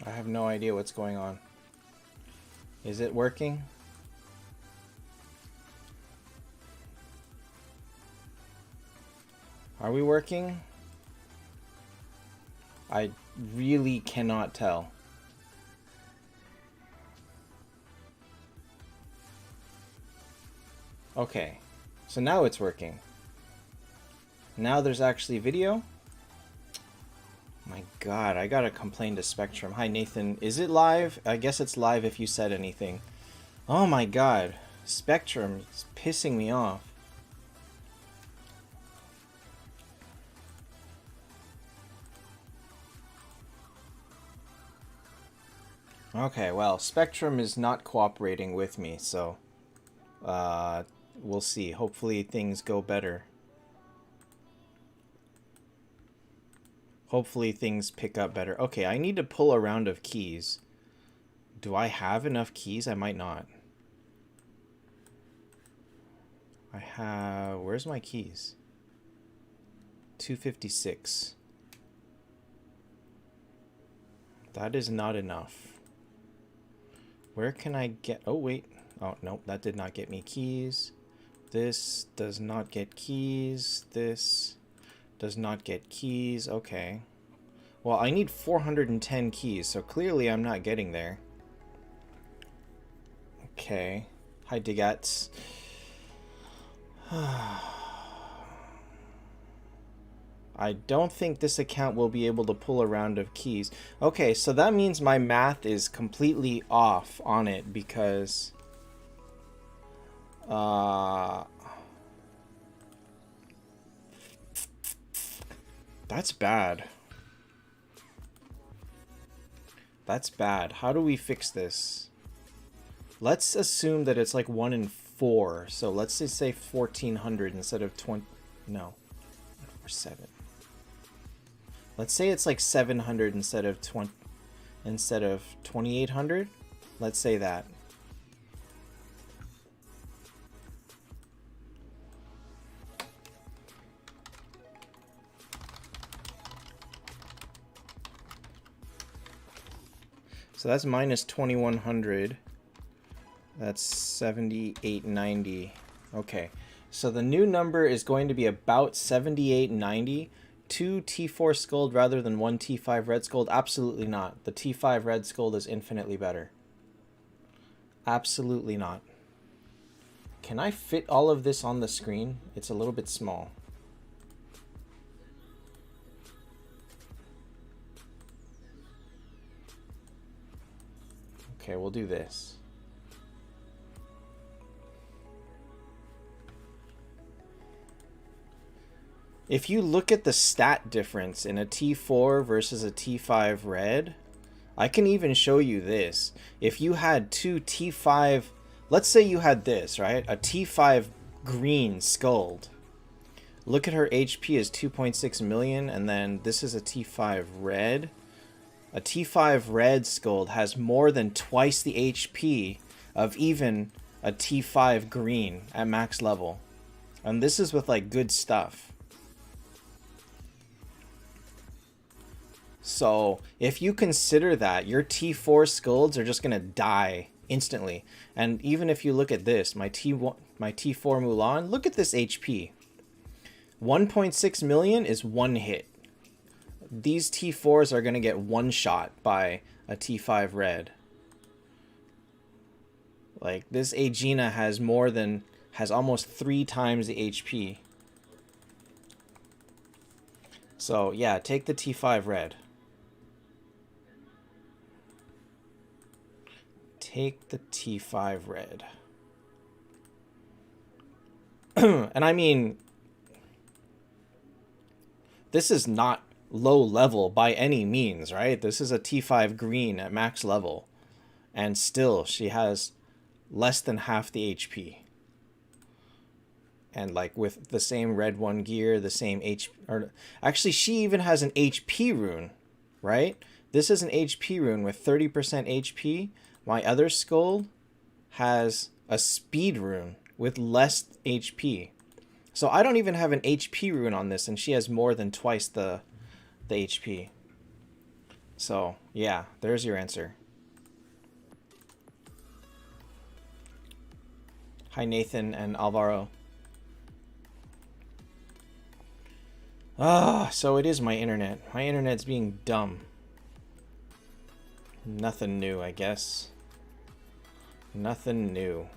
I have no idea what's going on. Is it working? Are we working? I really cannot tell. Okay, so now it's working. Now there's actually video. My god, I gotta complain to Spectrum. Hi Nathan, is it live? I guess it's live if you said anything. Oh my god, Spectrum is pissing me off. Okay, well, Spectrum is not cooperating with me, so we'll see. Hopefully things go better. Hopefully things pick up better. Okay, I need to pull a round of keys. Do I have enough keys? I might not. I have... Where's my keys? 256. That is not enough. Where can I get... Oh, wait. Oh, nope. That did not get me keys. This does not get keys. This does not get keys. Okay. Well, I need 410 keys, so clearly I'm not getting there. Okay. Hi, Digats. I don't think this account will be able to pull a round of keys. Okay, so that means my math is completely off on it because... That's bad. That's bad. How do we fix this? Let's assume that it's like 1 in 4. So let's just say 1400 instead of 20... No. Or 7. Let's say it's like 700 instead of 2800. Let's say that. So that's minus 2100. That's 7890. Okay. So the new number is going to be about 7890. 2 T4 Scold rather than 1 T5 Red Scold? Absolutely not. The T5 Red Scold is infinitely better. Absolutely not. Can I fit all of this on the screen? It's a little bit small. Okay, we'll do this. If you look at the stat difference in a T4 versus a T5 red, I can even show you this. If you had 2 T5, let's say you had this, right? A T5 green Scold. Look at her HP is 2.6 million, and then this is a T5 red. A T5 red Scold has more than twice the HP of even a T5 green at max level. And this is with like good stuff. So if you consider that, your T4 Scolds are just going to die instantly. And even if you look at this, my T4 Mulan, look at this HP. 1.6 million is one hit. These T4s are going to get one shot by a T5 red. Like, this Aegina has almost 3 times the HP. So, yeah, take the T5 red. Take the T5 red. And I mean, this is not low level by any means, right? This is a T5 green at max level. And still, she has less than half the HP. And like with the same red 1 gear, the same HP... Or actually, she even has an HP rune, right? This is an HP rune with 30% HP. My other Scold has a speed rune with less HP. So I don't even have an HP rune on this, and she has more than twice the HP. So, yeah, there's your answer. Hi, Nathan and Alvaro. Ah, so it is my internet. My internet's being dumb. Nothing new, I guess. Nothing new.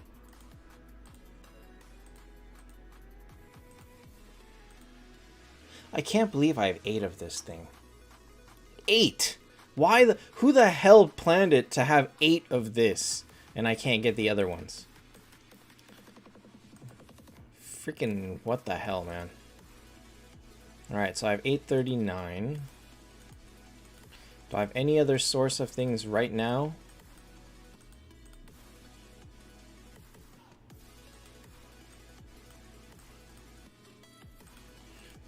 I can't believe I have 8 of this thing. 8! Why the... Who the hell planned it to have 8 of this? And I can't get the other ones. Freaking... What the hell, man? Alright, so I have 839. Do I have any other source of things right now?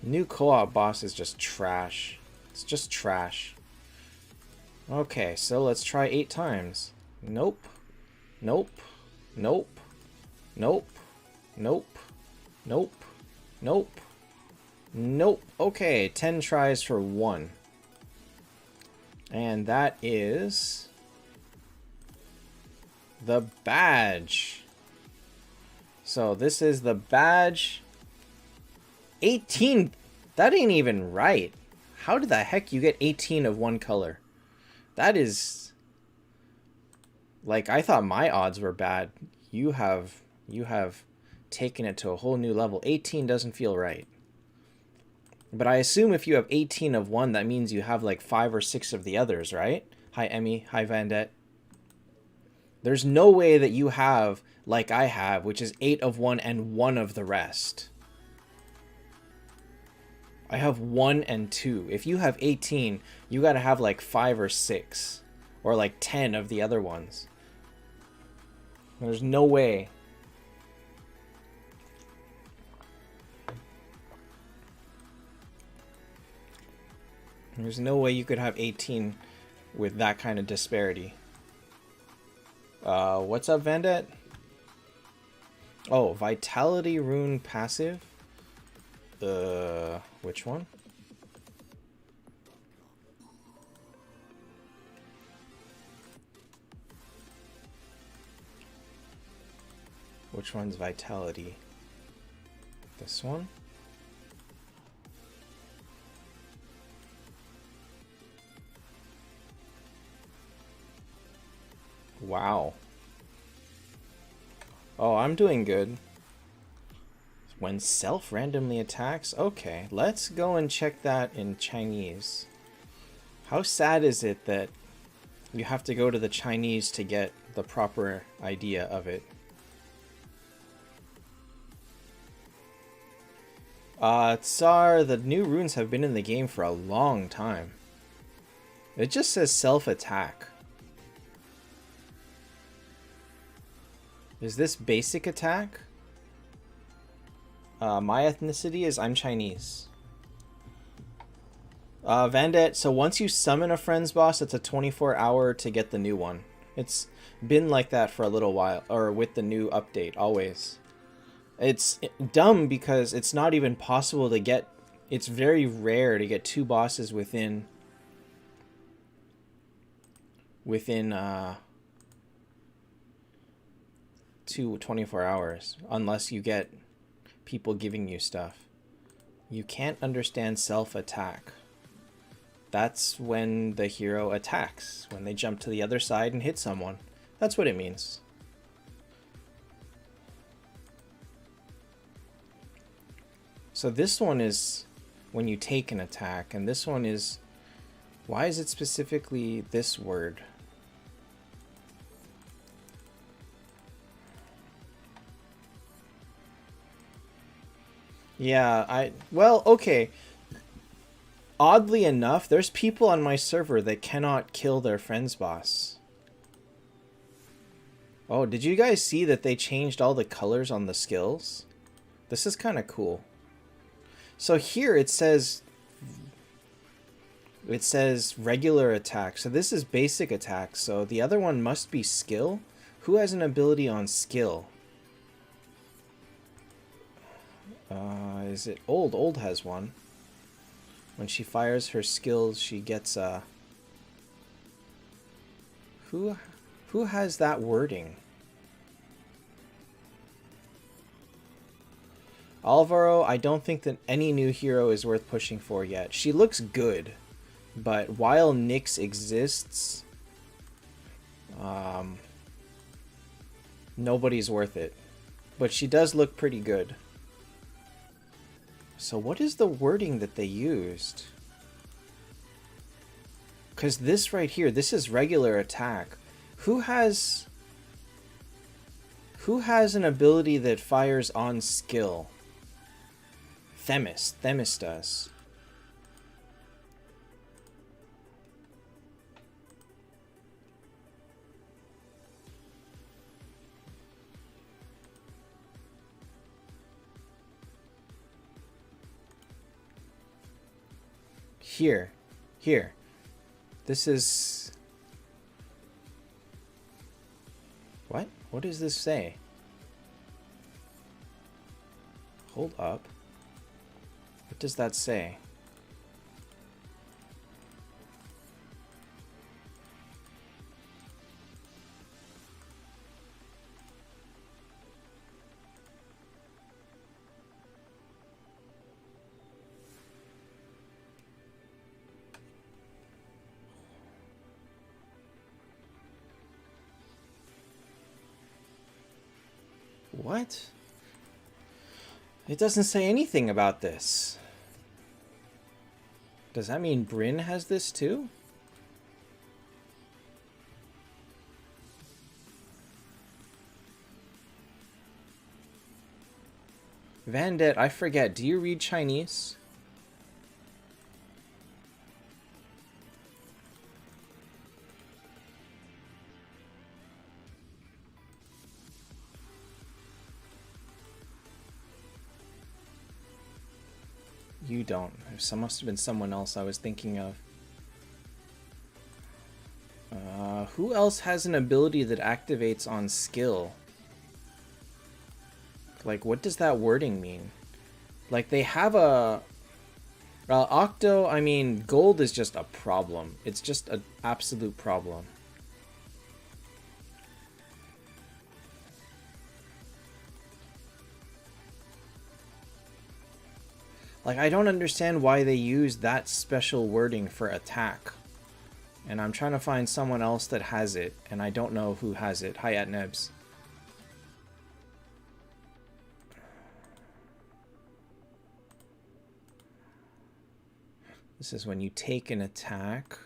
New co-op boss is just trash. It's just trash. Okay, so let's try 8 times. Nope. Nope. Nope. Nope. Nope. Nope. Nope. Nope. Okay, 10 tries for 1. And that is... the badge. So this is the badge... 18! That ain't even right. How did the heck you get 18 of one color? That is... like, I thought my odds were bad. You have taken it to a whole new level. 18 doesn't feel right. But I assume if you have 18 of one, that means you have like 5 or 6 of the others, right? Hi, Emmy. Hi, Vandette. There's no way that you have, like I have, which is 8 of one and 1 of the rest. I have 1 and 2. If you have 18, you gotta have like 5 or 6. Or like 10 of the other ones. There's no way. There's no way you could have 18 with that kind of disparity. What's up, Vandette? Oh, Vitality Rune passive? Which one? Which one's Vitality? This one? Wow. Oh, I'm doing good. When self randomly attacks? Okay, let's go and check that in Chinese. How sad is it that you have to go to the Chinese to get the proper idea of it? Tsar, the new runes have been in the game for a long time. It just says self-attack. Is this basic attack? My ethnicity is I'm Chinese. Vandette, so once you summon a friend's boss, it's a 24-hour to get the new one. It's been like that for a little while, or with the new update, always. It's dumb because it's not even possible to get... It's very rare to get 2 bosses within 24 hours, unless you get people giving you stuff. You can't understand self-attack. That's when the hero attacks, when they jump to the other side and hit someone. That's what it means. So this one is when you take an attack, and this one is... Why is it specifically this word? Yeah, well, okay. Oddly enough, there's people on my server that cannot kill their friend's boss. Oh, did you guys see that they changed all the colors on the skills? This is kind of cool. So here it says regular attack. So this is basic attack. So the other one must be skill. Who has an ability on skill? Is it Old? Old has one. When she fires her skills, she gets Who who has that wording? Alvaro, I don't think that any new hero is worth pushing for yet. She looks good, but while Nyx exists, nobody's worth it. But she does look pretty good. So what is the wording that they used? Because this right here, this is regular attack. Who has an ability that fires on skill? Themis. Themis does. Here. This is... What? What does this say? Hold up. What does that say? What? It doesn't say anything about this. Does that mean Bryn has this too? Vandette, I forget. Do you read Chinese? You don't. There must have been someone else I was thinking of. Who else has an ability that activates on skill? Like, what does that wording mean? Like, they have a... Octo, I mean, gold is just a problem. It's just an absolute problem. Like, I don't understand why they use that special wording for attack. And I'm trying to find someone else that has it, and I don't know who has it. Hi, at Nebs. This is when you take an attack.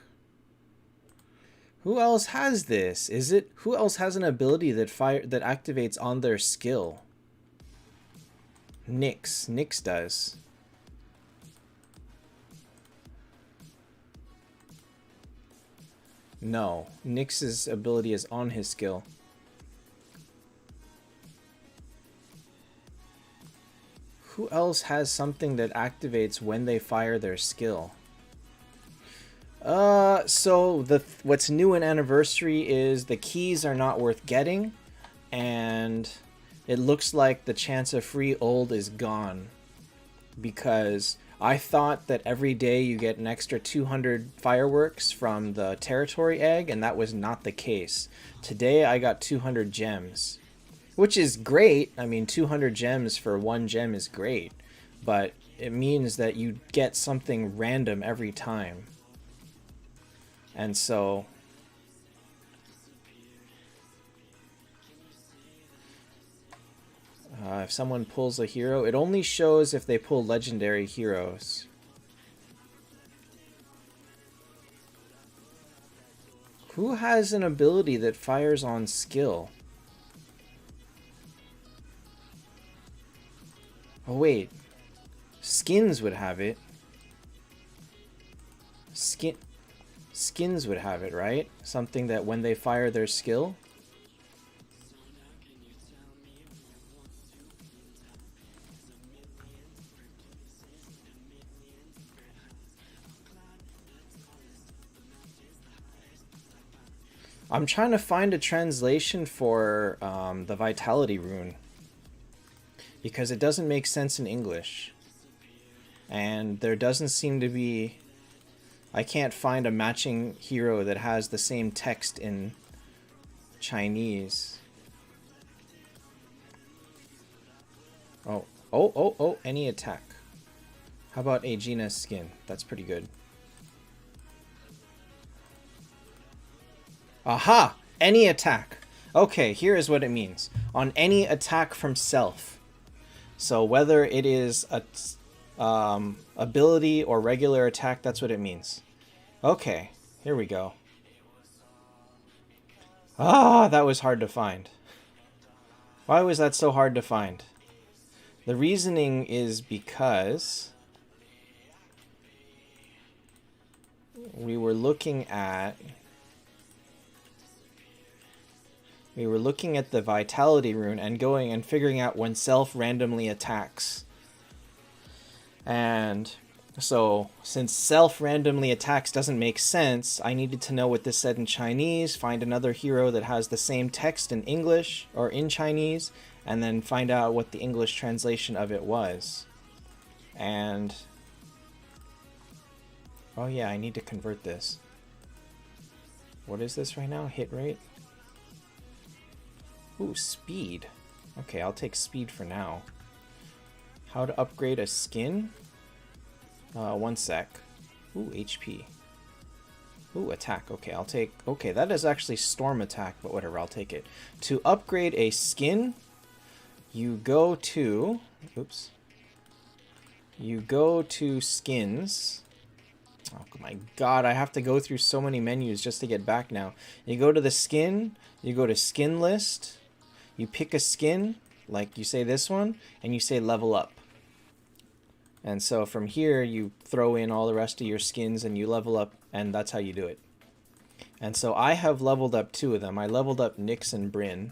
Who else has this? Is it... Who else has an ability that activates on their skill? Nyx. Nyx does. No, Nyx's ability is on his skill. Who else has something that activates when they fire their skill? So what's new in Anniversary is the keys are not worth getting, and it looks like the chance of free old is gone, because I thought that every day you get an extra 200 fireworks from the territory egg, and that was not the case. Today I got 200 gems, which is great. I mean, 200 gems for one gem is great, but it means that you get something random every time. And so... if someone pulls a hero, it only shows if they pull legendary heroes. Who has an ability that fires on skill? Oh wait, Skins would have it. Skins would have it, right? Something that when they fire their skill... I'm trying to find a translation for the Vitality rune, because it doesn't make sense in English, and there doesn't seem to be... I can't find a matching hero that has the same text in Chinese. Oh, any attack. How about Aegina's skin? That's pretty good. Aha! Any attack. Okay, here is what it means. On any attack from self. So whether it is a ability or regular attack, that's what it means. Okay, here we go. Ah, that was hard to find. Why was that so hard to find? The reasoning is because we were looking at the vitality rune and going and figuring out when self randomly attacks. And so since self randomly attacks doesn't make sense, I needed to know what this said in Chinese, find another hero that has the same text in English or in Chinese, and then find out what the English translation of it was. And oh yeah, I need to convert this. What is this right now? Hit rate? Ooh, speed. Okay, I'll take speed for now. How to upgrade a skin? 1 sec. Ooh, HP. Ooh, attack. Okay, I'll take... Okay, that is actually storm attack, but whatever, I'll take it. To upgrade a skin, you go to... Oops. You go to skins. Oh my god, I have to go through so many menus just to get back now. You go to the skin, you go to skin list, you pick a skin, like you say this one, and you say level up. And so from here, you throw in all the rest of your skins and you level up, and that's how you do it. And so I have leveled up 2 of them. I leveled up Nyx and Brynn.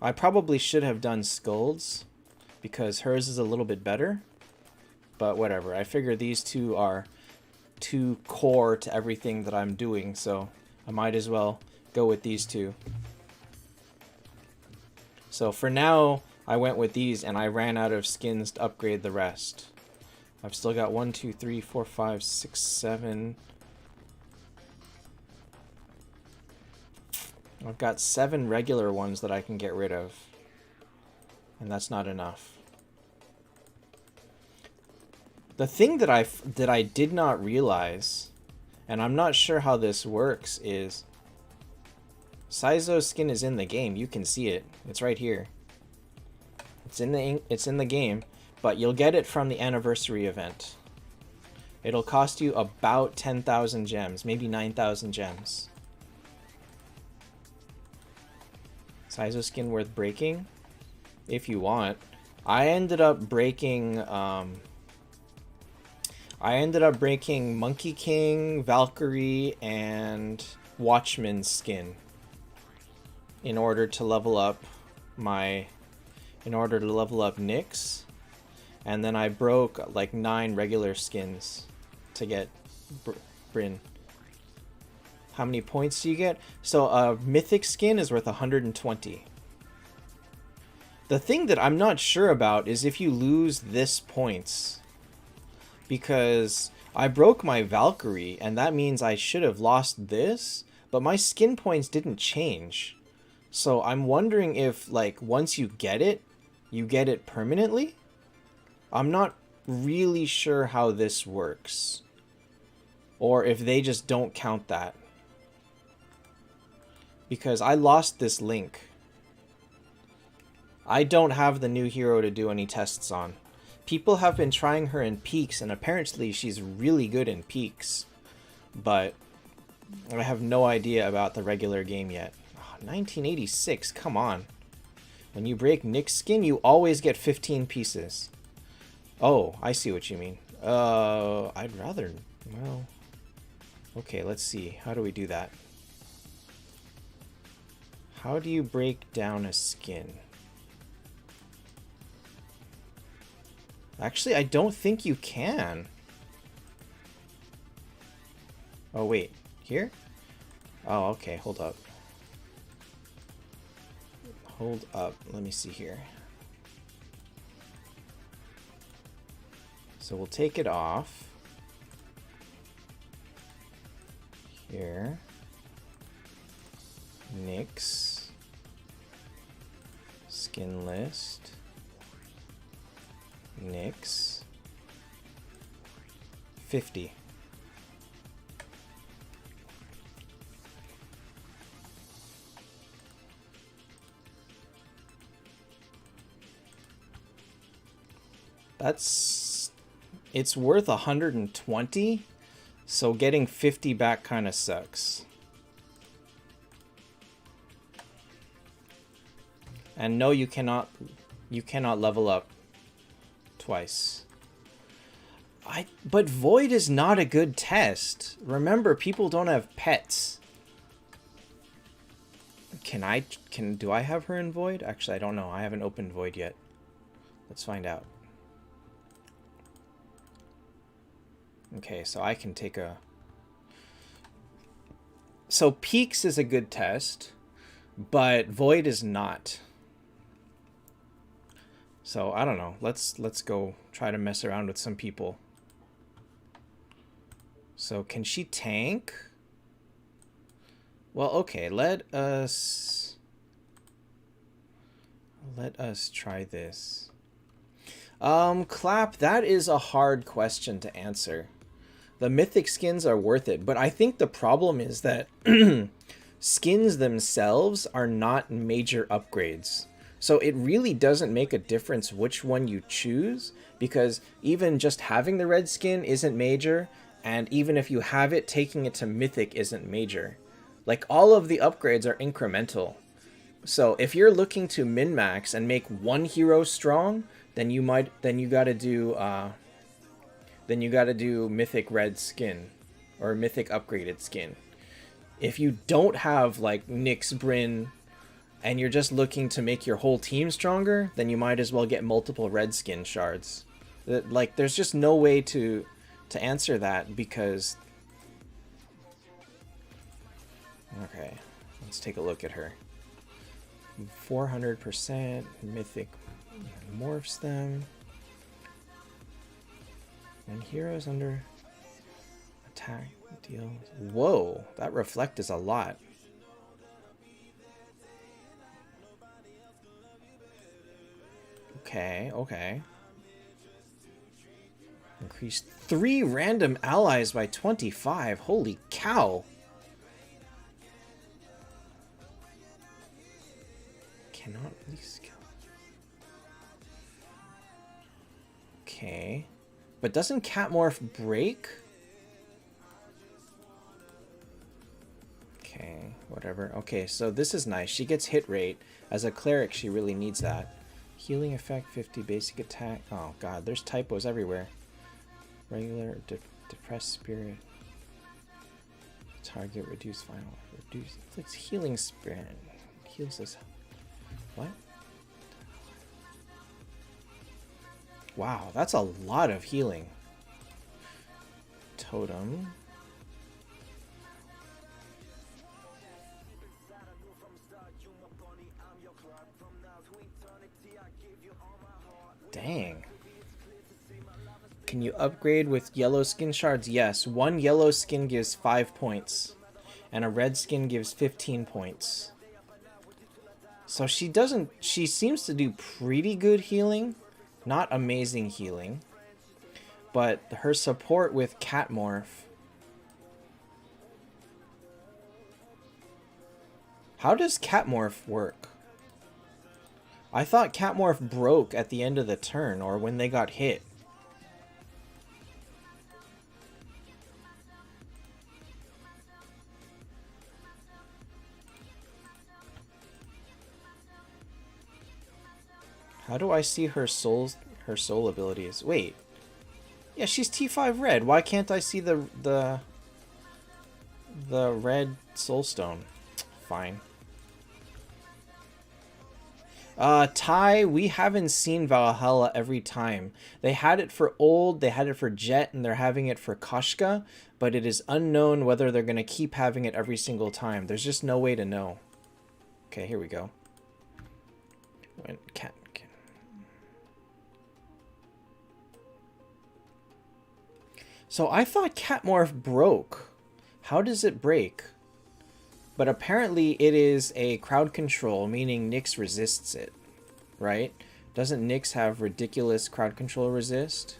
I probably should have done Skulls, because hers is a little bit better. But whatever, I figure these 2 are too core to everything that I'm doing, so I might as well go with these 2. So for now, I went with these and I ran out of skins to upgrade the rest. I've still got 1, 2, 3, 4, 5, 6, 7. I've got 7 regular ones that I can get rid of. And that's not enough. The thing that I did not realize, and I'm not sure how this works, is Saizo's skin is in the game. You can see it. It's right here. It's in the game, but you'll get it from the anniversary event. It'll cost you about 10,000 gems, maybe 9,000 gems. Saizo skin worth breaking? If you want. I ended up breaking Monkey King, Valkyrie, and Watchman's skin in order to level up Nyx, and then I broke like 9 regular skins to get Brynn. How many points do you get? So a Mythic skin is worth 120. The thing that I'm not sure about is if you lose this points. Because I broke my Valkyrie, and that means I should have lost this, but my skin points didn't change. So I'm wondering if, like, once you get it permanently? I'm not really sure how this works. Or if they just don't count that. Because I lost this link. I don't have the new hero to do any tests on. People have been trying her in peaks, and apparently she's really good in peaks. But I have no idea about the regular game yet. Oh, 1986, come on. When you break Nyx skin, you always get 15 pieces. Oh, I see what you mean. I'd rather... Well... Okay, let's see. How do we do that? How do you break down a skin? Actually, I don't think you can. Oh, wait. Here? Oh, okay. Hold up. Hold up. Let me see here. So we'll take it off. Here. Nyx. Skin list. Nyx. 50. It's worth 120, so getting 50 back kind of sucks. And no, you cannot level up twice. But Void is not a good test. Remember, people don't have pets. Do I have her in Void? Actually, I don't know. I haven't opened Void yet. Let's find out. Okay, so I can take a... So Peaks is a good test, but Void is not. So I don't know. Let's go try to mess around with some people. So can she tank? Well, okay, let us try this. Clap, that is a hard question to answer. The Mythic skins are worth it, but I think the problem is that skins themselves are not major upgrades. So it really doesn't make a difference which one you choose, because even just having the red skin isn't major, and even if you have it, taking it to Mythic isn't major. Like, all of the upgrades are incremental. So if you're looking to min-max and make one hero strong, then you gotta do Mythic red skin, or Mythic upgraded skin. If you don't have like Nyx, Brynn, and you're just looking to make your whole team stronger, then you might as well get multiple red skin shards. Like, there's just no way to answer that, because... Okay, let's take a look at her. 400% Mythic morphs them. When heroes under attack deal... Whoa, that reflect is a lot. Okay, okay. Increased 3 random allies by 25. Holy cow. Cannot release skill. Okay. But doesn't Catmorph break? Okay, whatever. Okay, so this is nice. She gets hit rate. As a cleric, she really needs that. Healing effect, 50 basic attack. Oh god, there's typos everywhere. Regular, depressed spirit. Target, reduce final. Reduce, inflicts healing spirit. Heals this. What? Wow, that's a lot of healing. Totem. Dang. Can you upgrade with yellow skin shards? Yes. One yellow skin gives 5 points. And a red skin gives 15 points. So she seems to do pretty good healing. Not amazing healing. But her support with Catmorph. How does Catmorph work? I thought Catmorph broke at the end of the turn, or when they got hit. How do I see her soul abilities? Wait. Yeah, she's T5 red. Why can't I see the red soulstone? Fine. Ty, we haven't seen Valhalla every time. They had it for Old, they had it for Jet, and they're having it for Koshka, but it is unknown whether they're going to keep having it every single time. There's just no way to know. Okay, here we go. When cat. So I thought Catmorph broke. How does it break? But apparently it is a crowd control, meaning Nyx resists it, right? Doesn't Nyx have ridiculous crowd control resist?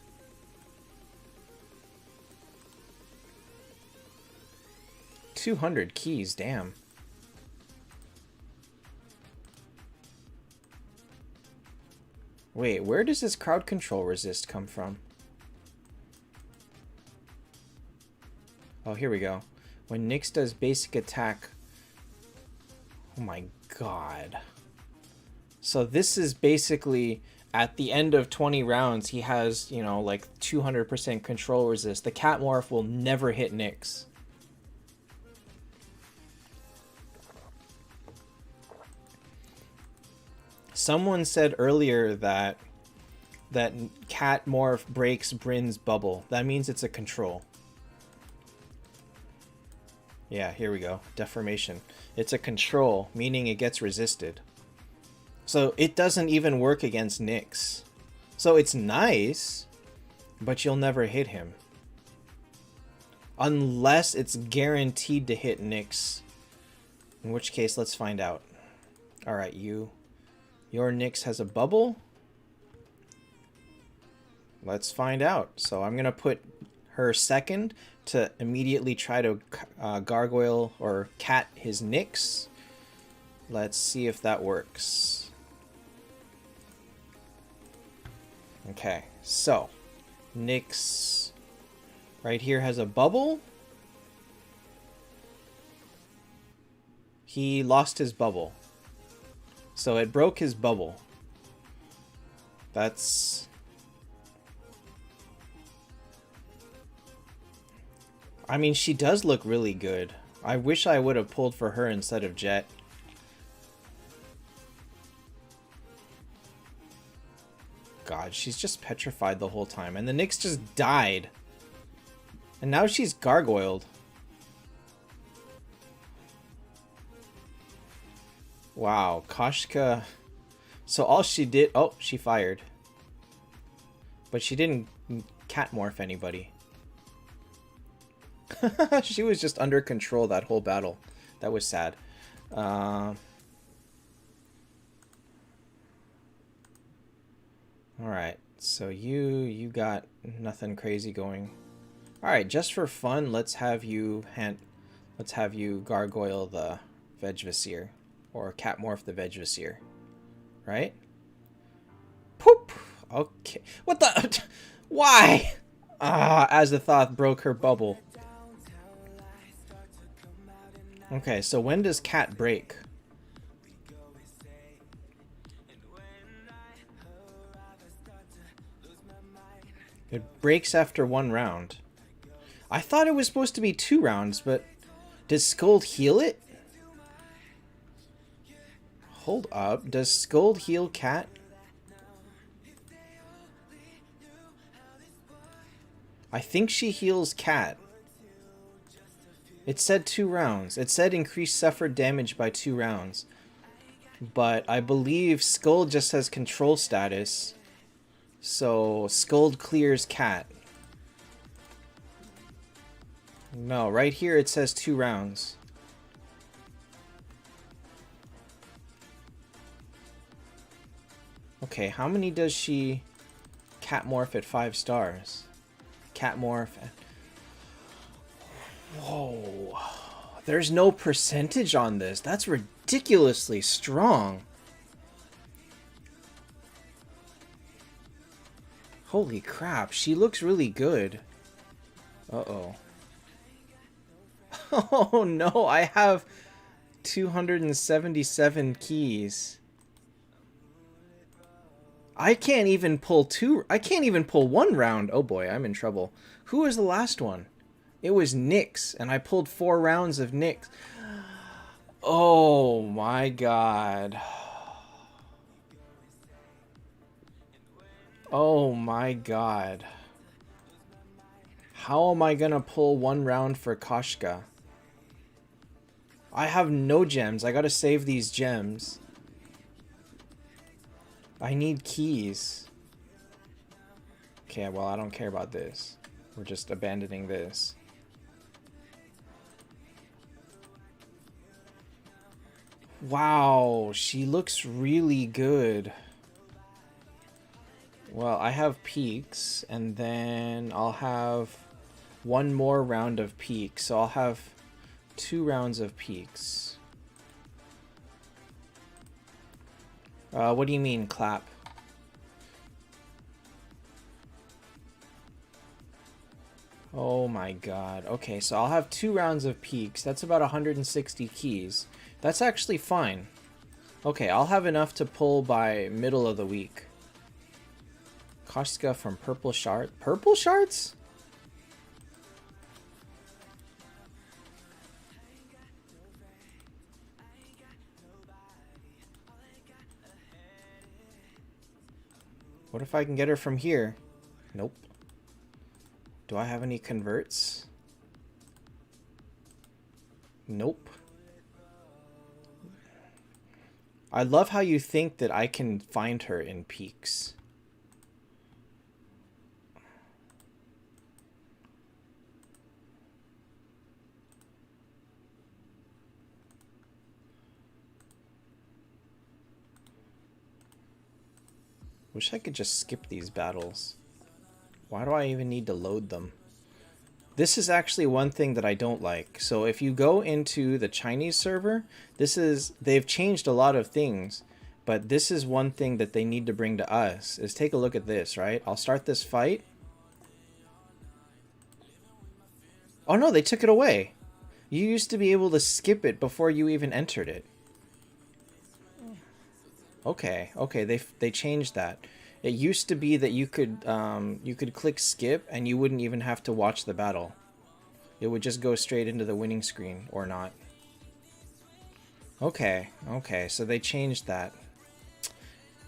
$200 keys, damn. Wait, where does this crowd control resist come from? Oh, here we go. When Nyx does basic attack... Oh my god. So this is basically, at the end of 20 rounds, he has, you know, like 200% control resist. The Cat Morph will never hit Nyx. Someone said earlier that Cat Morph breaks Bryn's bubble. That means it's a control. Yeah, here we go. Deformation. It's a control, meaning it gets resisted. So it doesn't even work against Nyx. So it's nice, but you'll never hit him. Unless it's guaranteed to hit Nyx. In which case, let's find out. Alright, your Nyx has a bubble. Let's find out. So I'm going to put her second to immediately try to gargoyle or cat his Nyx. Let's see if that works. Okay, so Nyx right here has a bubble. He lost his bubble. So it broke his bubble. That's... I mean, she does look really good. I wish I would have pulled for her instead of Jet. God, she's just petrified the whole time. And the Nyx just died. And now she's gargoyled. Wow, Koshka. So all she did... Oh, she fired. But she didn't cat morph anybody. She was just under control that whole battle. That was sad. Alright, so you got nothing crazy going. Alright, just for fun, let's have you gargoyle the Vegvasir. Or cat morph the Vegvasir. Right? Poop! Okay. What the? Why? Azathoth broke her bubble. Okay, so when does cat break? It breaks after 1 round. I thought it was supposed to be 2 rounds, but does Scold heal it? Hold up. Does Scold heal cat? I think she heals cat. It said 2 rounds. It said increase suffered damage by 2 rounds. But I believe Scold just has control status. So Scold clears cat. No, right here it says 2 rounds. Okay, how many does she cat morph at 5 stars? Cat morph. Whoa. There's no percentage on this. That's ridiculously strong. Holy crap, she looks really good. Uh-oh. Oh no, I have 277 keys. I can't even pull 1 round. Oh boy, I'm in trouble. Who was the last one? It was Nyx, and I pulled 4 rounds of Nyx. Oh my god. Oh my god. How am I gonna pull 1 round for Koshka? I have no gems. I gotta save these gems. I need keys. Okay, well, I don't care about this. We're just abandoning this. Wow, she looks really good. Well, I have peaks, and then I'll have one more round of peaks. So I'll have 2 rounds of peaks. What do you mean, clap? Oh my god. Okay, so I'll have 2 rounds of peaks. That's about 160 keys. That's actually fine. Okay, I'll have enough to pull by middle of the week. Koshka from Purple Shard. Purple Shards? What if I can get her from here? Nope. Do I have any converts? Nope. I love how you think that I can find her in peaks. Wish I could just skip these battles. Why do I even need to load them? This is actually one thing that I don't like. So if you go into the Chinese server, they've changed a lot of things, but this is one thing that they need to bring to us, is take a look at this, right? I'll start this fight. Oh no, they took it away. You used to be able to skip it before you even entered it. Okay, they changed that. It used to be that you could click skip and you wouldn't even have to watch the battle. It would just go straight into the winning screen or not. Okay, so they changed that.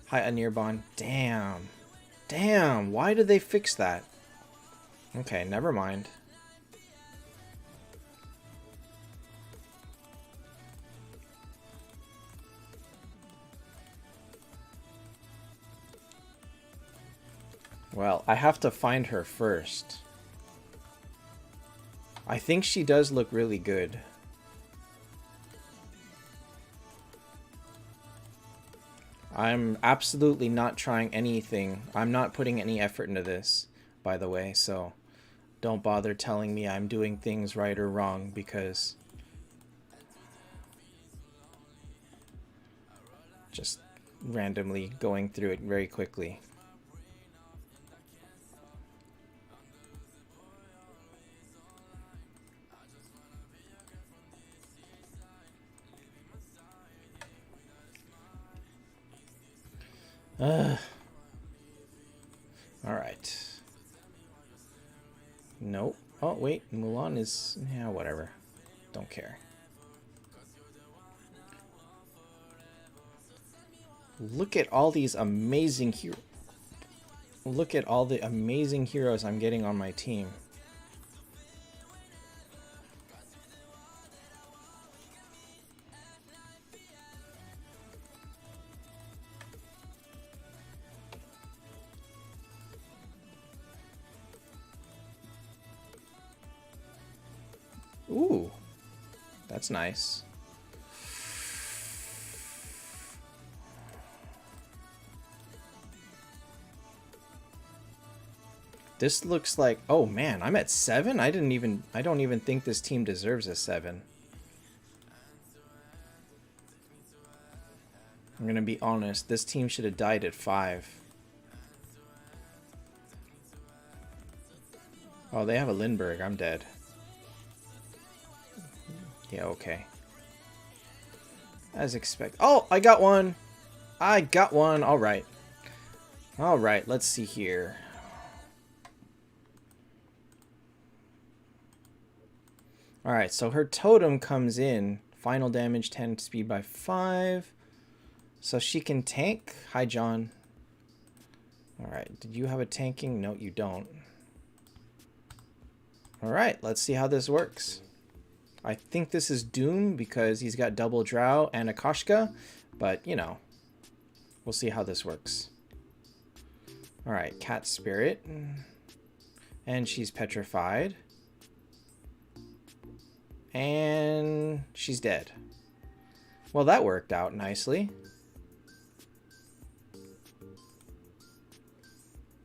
Hi, Anirban. Damn, why did they fix that? Okay, never mind. Well, I have to find her first. I think she does look really good. I'm absolutely not trying anything. I'm not putting any effort into this, by the way, so don't bother telling me I'm doing things right or wrong, because just randomly going through it very quickly. Alright. Nope. Oh, wait. Mulan is... yeah, whatever. Don't care. Look at all these amazing heroes. Look at all the amazing heroes I'm getting on my team. Ooh, that's nice. This looks like... oh man, I'm at 7? I don't even think this team deserves a 7. I'm gonna be honest, this team should have died at 5. Oh, they have a Lindbergh. I'm dead. Yeah, okay. As expected. Oh, I got one! I got one! Alright. Alright, let's see here. Alright, so her totem comes in. Final damage 10, speed by 5. So she can tank. Hi, John. Alright, did you have a tanking? No, you don't. Alright, let's see how this works. I think this is Doom because he's got double Drow and a Koshka, but, you know, we'll see how this works. Alright, Cat Spirit. And she's petrified. And she's dead. Well, that worked out nicely.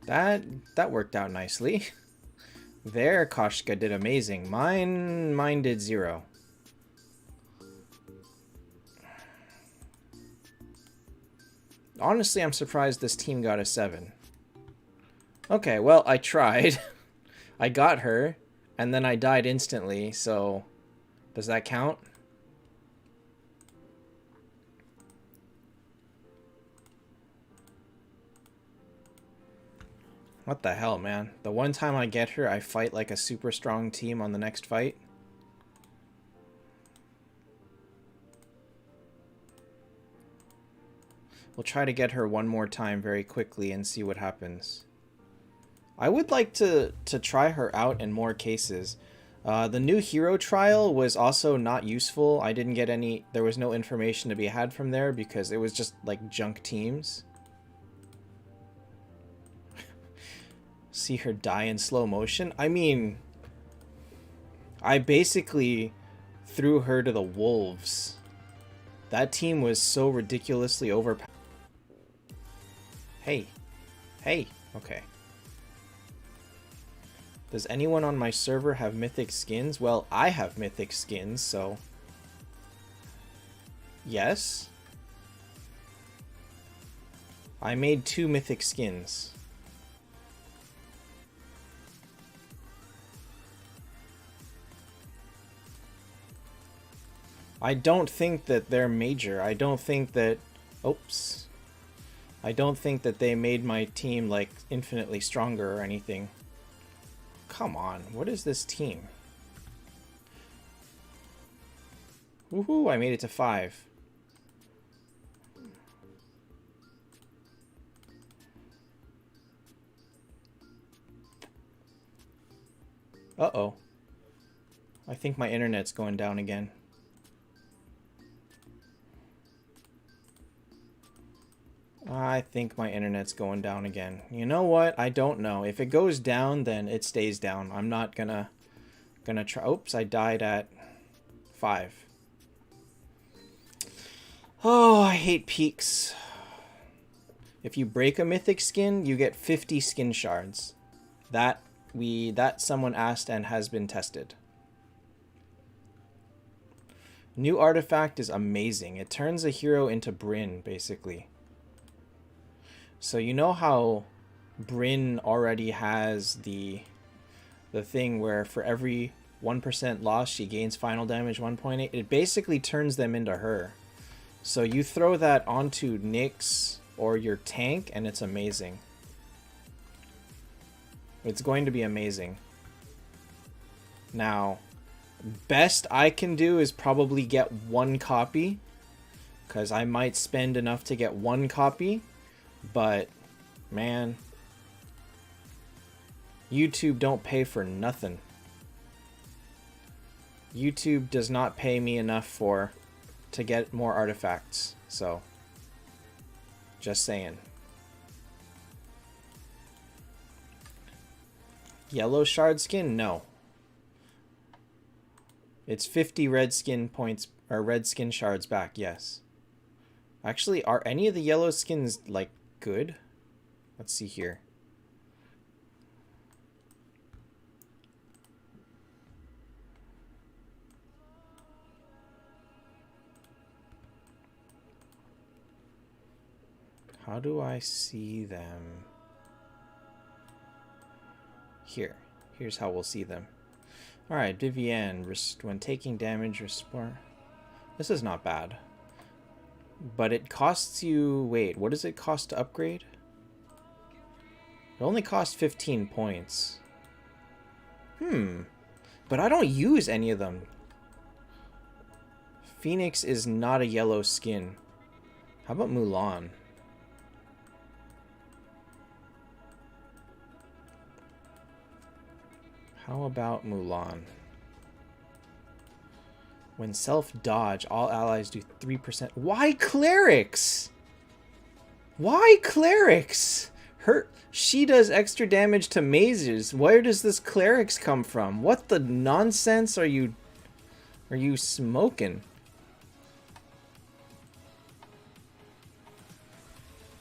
That worked out nicely. There, Koshka did amazing. Mine did 0. Honestly, I'm surprised this team got a 7. Okay, well, I tried. I got her, and then I died instantly, so does that count? What the hell, man? The one time I get her, I fight like a super strong team on the next fight. We'll try to get her one more time very quickly and see what happens. I would like to try her out in more cases. The new hero trial was also not useful. I didn't get any... There was no information to be had from there because it was just like junk teams. See her die in slow motion? I mean, I basically threw her to the wolves. That team was so ridiculously overpowered. Hey. Hey. Okay. Does anyone on my server have mythic skins? Well, I have mythic skins, so... Yes. I made 2 mythic skins. I don't think that they're major. I don't think that... Oops. I don't think that they made my team, like, infinitely stronger or anything. Come on. What is this team? Woohoo, I made it to 5. Uh-oh. I think my internet's going down again. I think my internet's going down again. You know what? I don't know. If it goes down, then it stays down. I'm not gonna try. Oops, I died at 5. Oh, I hate peaks. If you break a mythic skin, you get 50 skin shards. That someone asked and has been tested. New artifact is amazing. It turns a hero into Bryn, basically. So you know how Bryn already has the thing where for every 1% loss she gains final damage 1.8? It basically turns them into her. So you throw that onto Nyx or your tank and it's amazing. It's going to be amazing. Now, best I can do is probably get 1 copy, because I might spend enough to get 1 copy. But, man, YouTube don't pay for nothing. YouTube does not pay me enough to get more artifacts. So, just saying. Yellow shard skin? No. It's 50 red skin points, or red skin shards back, yes. Actually, are any of the yellow skins, like, good? Let's see here. How do I see them? Here's how we'll see them. Alright, Vivienne, when taking damage, restore. This is not bad. But it costs you... Wait, what does it cost to upgrade? It only costs 15 points. But I don't use any of them. Phoenix is not a yellow skin. How about Mulan? How about Mulan? When self-dodge, all allies do 3%. Why clerics? Why clerics? She does extra damage to mazes. Where does this clerics come from? What the nonsense are you smoking?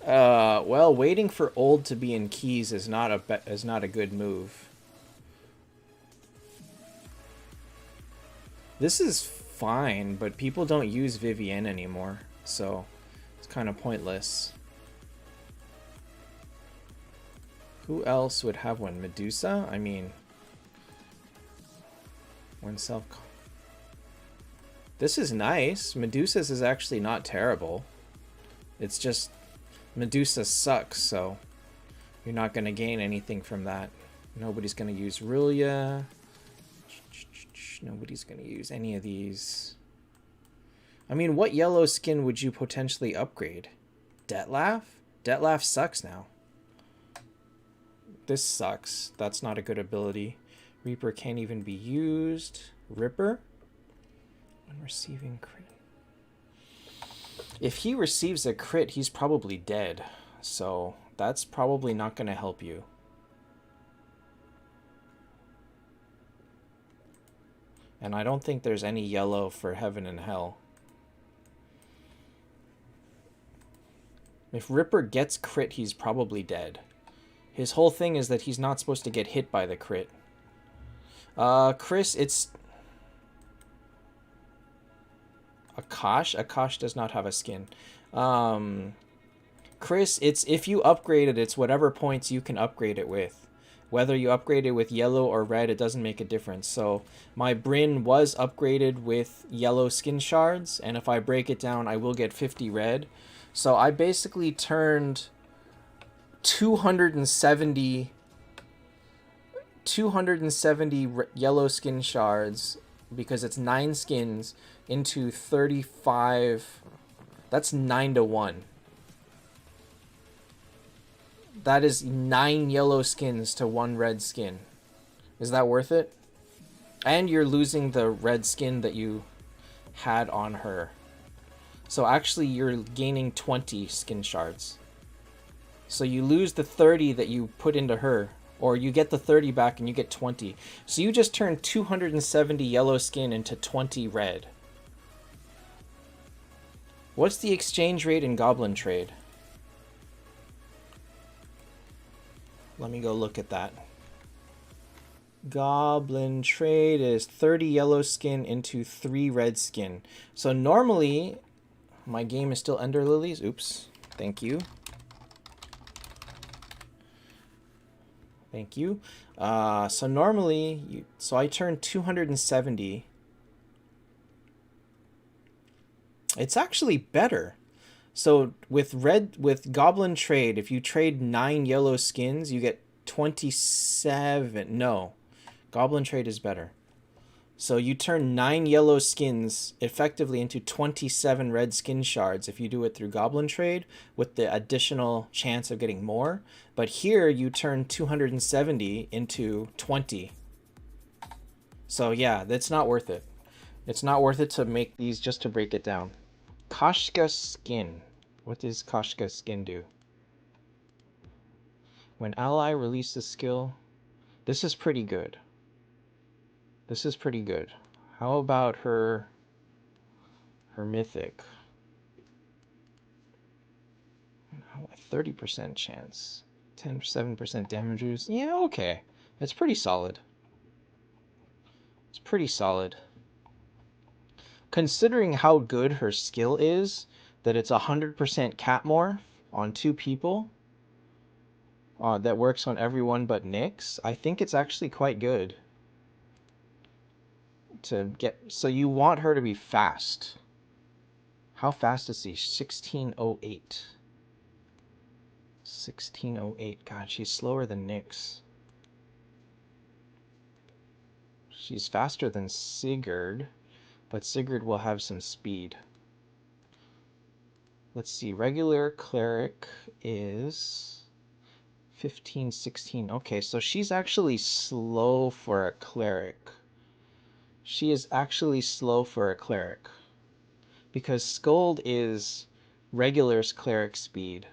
Well, waiting for old to be in keys is not a good move. This is fine, but people don't use Vivienne anymore, so it's kind of pointless. Who else would have one? Medusa? I mean, when self. This is nice. Medusa's is actually not terrible. It's just Medusa sucks, so you're not going to gain anything from that. Nobody's going to use Rulia. Nobody's going to use any of these. I mean, what yellow skin would you potentially upgrade? Detlaf? Detlaf sucks now. This sucks. That's not a good ability. Reaper can't even be used. Ripper? When receiving crit. If he receives a crit, he's probably dead. So that's probably not going to help you. And I don't think there's any yellow for Heaven and Hell. If Ripper gets crit, he's probably dead. His whole thing is that he's not supposed to get hit by the crit. Chris, it's... Akash? Akash does not have a skin. Chris, it's if you upgrade it, it's whatever points you can upgrade it with. Whether you upgrade it with yellow or red, it doesn't make a difference. So my Bryn was upgraded with yellow skin shards, and if I break it down, I will get 50 red. So I basically turned 270 yellow skin shards, because it's 9 skins, into 35. That's 9 to 1. That is 9 yellow skins to 1 red skin. Is that worth it? And you're losing the red skin that you had on her. So actually you're gaining 20 skin shards. So you lose the 30 that you put into her, or you get the 30 back and you get 20. So you just turned 270 yellow skin into 20 red. What's the exchange rate in Goblin Trade? Let me go look at that. Goblin Trade is 30 yellow skin into 3 red skin. So normally, my game is still Ender Lilies. Oops. Thank you. Thank you. So normally, so I turned 270. It's actually better. So with Goblin Trade, if you trade 9 yellow skins, you get 27. No, Goblin Trade is better. So you turn 9 yellow skins effectively into 27 red skin shards if you do it through Goblin Trade, with the additional chance of getting more. But here you turn 270 into 20. So yeah, that's not worth it. It's not worth it to make these just to break it down. Koshka skin. What does Koshka skin do? When ally releases skill, this is pretty good. This is pretty good. How about her mythic? 30% chance. 7% damage reduce. Yeah, okay. It's pretty solid. It's pretty solid. Considering how good her skill is, that it's 100% Catmorph on 2 people, that works on everyone but Nyx, I think it's actually quite good. To get, so you want her to be fast. How fast is she? 1608. 1608. God, she's slower than Nyx. She's faster than Sigurd, but Sigurd will have some speed. Let's see. Regular cleric is 15, 16. Okay, so she's actually slow for a cleric. She is actually slow for a cleric. Because Scold is regular's cleric speed.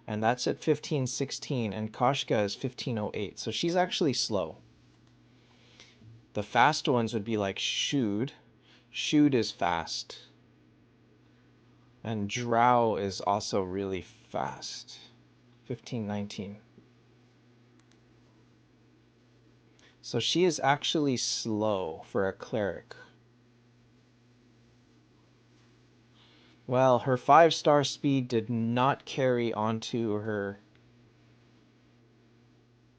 And that's at 1516, and Koshka is 1508. So she's actually slow. The fast ones would be like Shude. Shude is fast. And Drow is also really fast. 1519. So she is actually slow for a cleric. Well, her 5-star speed did not carry onto her.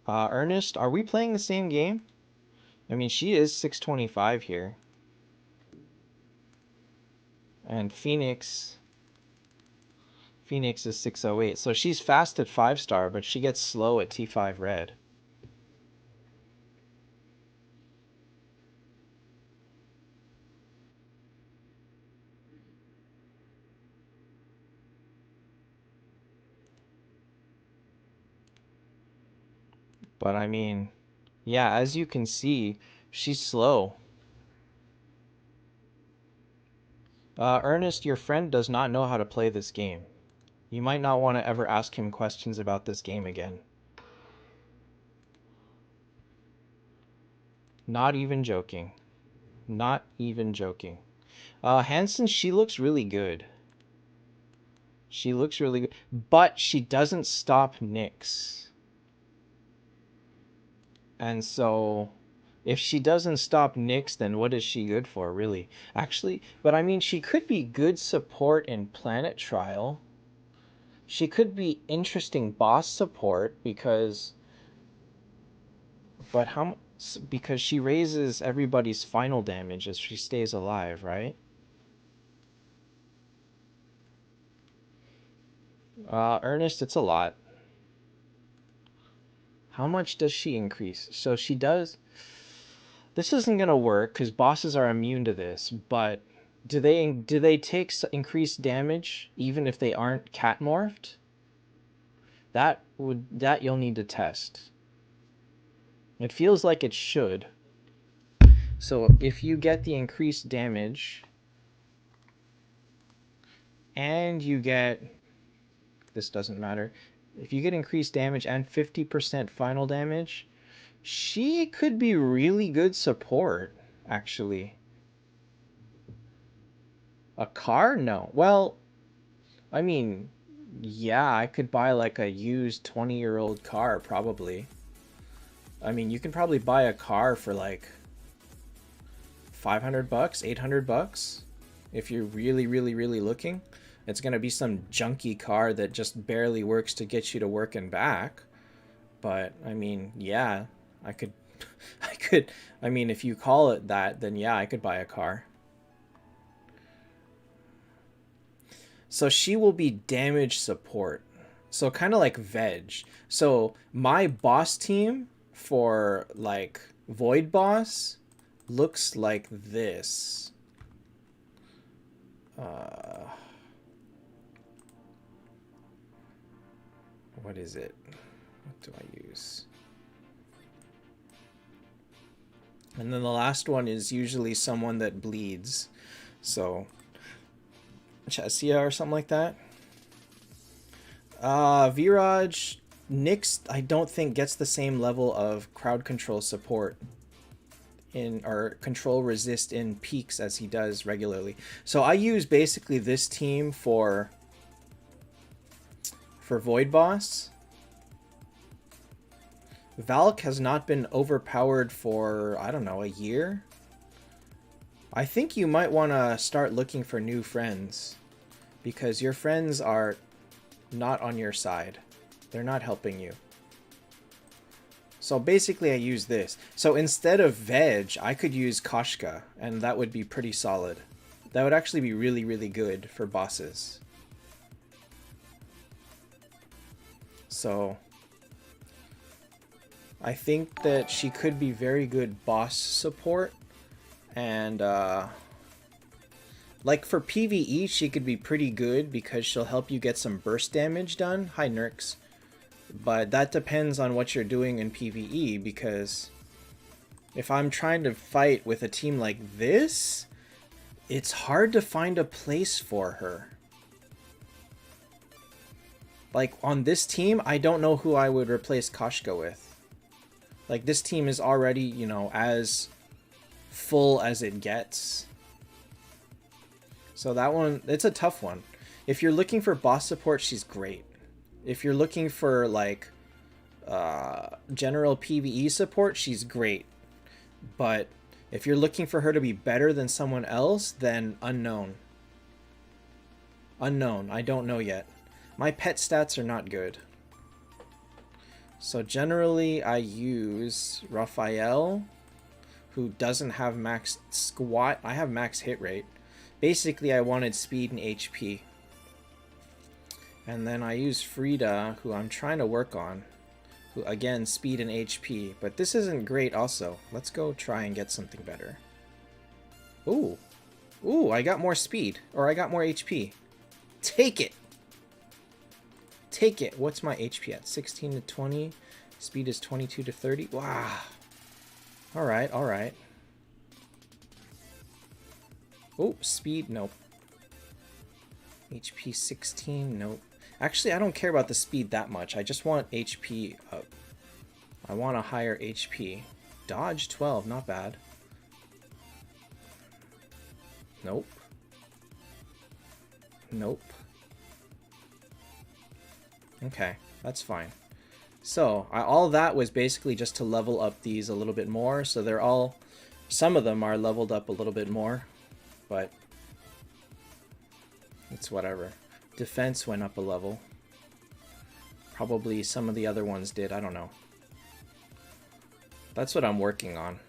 Ernest, are we playing the same game? I mean, she is 625 here. And Phoenix is 608. So she's fast at 5-star, but she gets slow at T5 red. But I mean, yeah, as you can see, she's slow. Ernest, your friend does not know how to play this game. You might not want to ever ask him questions about this game again. Not even joking. Not even joking. Hanson, she looks really good. She looks really good. But she doesn't stop Nyx. And so, if she doesn't stop Nyx, then what is she good for, really? Actually, but I mean, she could be good support in Planet Trial. She could be interesting boss support because... But how... Because she raises everybody's final damage as she stays alive, right? Ernest, it's a lot. How much does she increase? So she does... This isn't gonna work because bosses are immune to this, but do they take increased damage even if they aren't cat morphed? That you'll need to test. It feels like it should. So if you get the increased damage and you get, this doesn't matter, if you get increased damage and 50% final damage, she could be really good support, actually. A car? No. Well, I mean, yeah, I could buy like a used 20-year-old car, probably. I mean, you can probably buy a car for like 500 bucks, 800 bucks. If you're really, really, really looking. It's going to be some junky car that just barely works to get you to work and back. But, I mean, yeah, I could, I mean, if you call it that, then yeah, I could buy a car. So she will be damage support. So kind of like Veg. So my boss team for like Void Boss looks like this. What is it? What do I use? And then the last one is usually someone that bleeds. So Chessia or something like that. Viraj, Nyx, I don't think gets the same level of crowd control support in or control resist in peaks as he does regularly. So I use basically this team for Void Boss. Valk has not been overpowered for, I don't know, a year. I think you might want to start looking for new friends because your friends are not on your side. They're not helping you. So basically I use this. So instead of Veg, I could use Koshka, and that would be pretty solid. That would actually be really, really good for bosses. So I think that she could be very good boss support. And like for PvE, she could be pretty good because she'll help you get some burst damage done. Hi, Nurks. But that depends on what you're doing in PvE, because if I'm trying to fight with a team like this, it's hard to find a place for her. Like, on this team, I don't know who I would replace Koshka with. Like, this team is already, you know, as full as it gets. So that one, it's a tough one. If you're looking for boss support, she's great. If you're looking for like general PvE support, she's great. But if you're looking for her to be better than someone else, then unknown. Unknown. I don't know yet. My pet stats are not good. So generally I use Raphael, who doesn't have max squat. I have max hit rate. Basically I wanted speed and HP. And then I use Frida, who I'm trying to work on. Who, again, speed and HP. But this isn't great also. Let's go try and get something better. Ooh. Ooh, I got more speed. Or I got more HP. Take it! Take it! What's my HP at? 16 to 20. Speed is 22 to 30. Wow. Alright, alright. Oh, speed, nope. HP 16, nope. Actually, I don't care about the speed that much. I just want HP up. I want a higher HP. Dodge 12, not bad. Nope. Nope. Okay, that's fine. So, all that was basically just to level up these a little bit more. So they're all... Some of them are leveled up a little bit more. But... it's whatever. Defense went up a level. Probably some of the other ones did, I don't know. That's what I'm working on.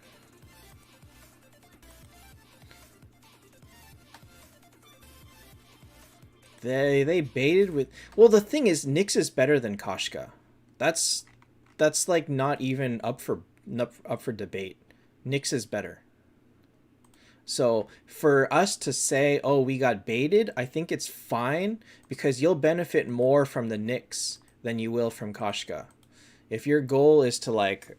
They baited with... Well, the thing is, Nyx is better than Koshka. That's like not even up for debate. Nyx is better. So for us to say, oh, we got baited, I think it's fine because you'll benefit more from the Nyx than you will from Koshka. If your goal is to like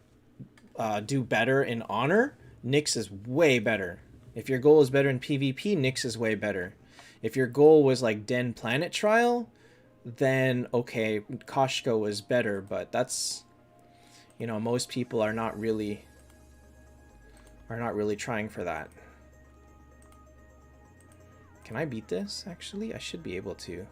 do better in Honor, Nyx is way better. If your goal is better in PvP, Nyx is way better. If your goal was like Den Planet Trial, then okay, Koshka was better, but that's, you know, most people are not really trying for that. Can I beat this, actually? I should be able to.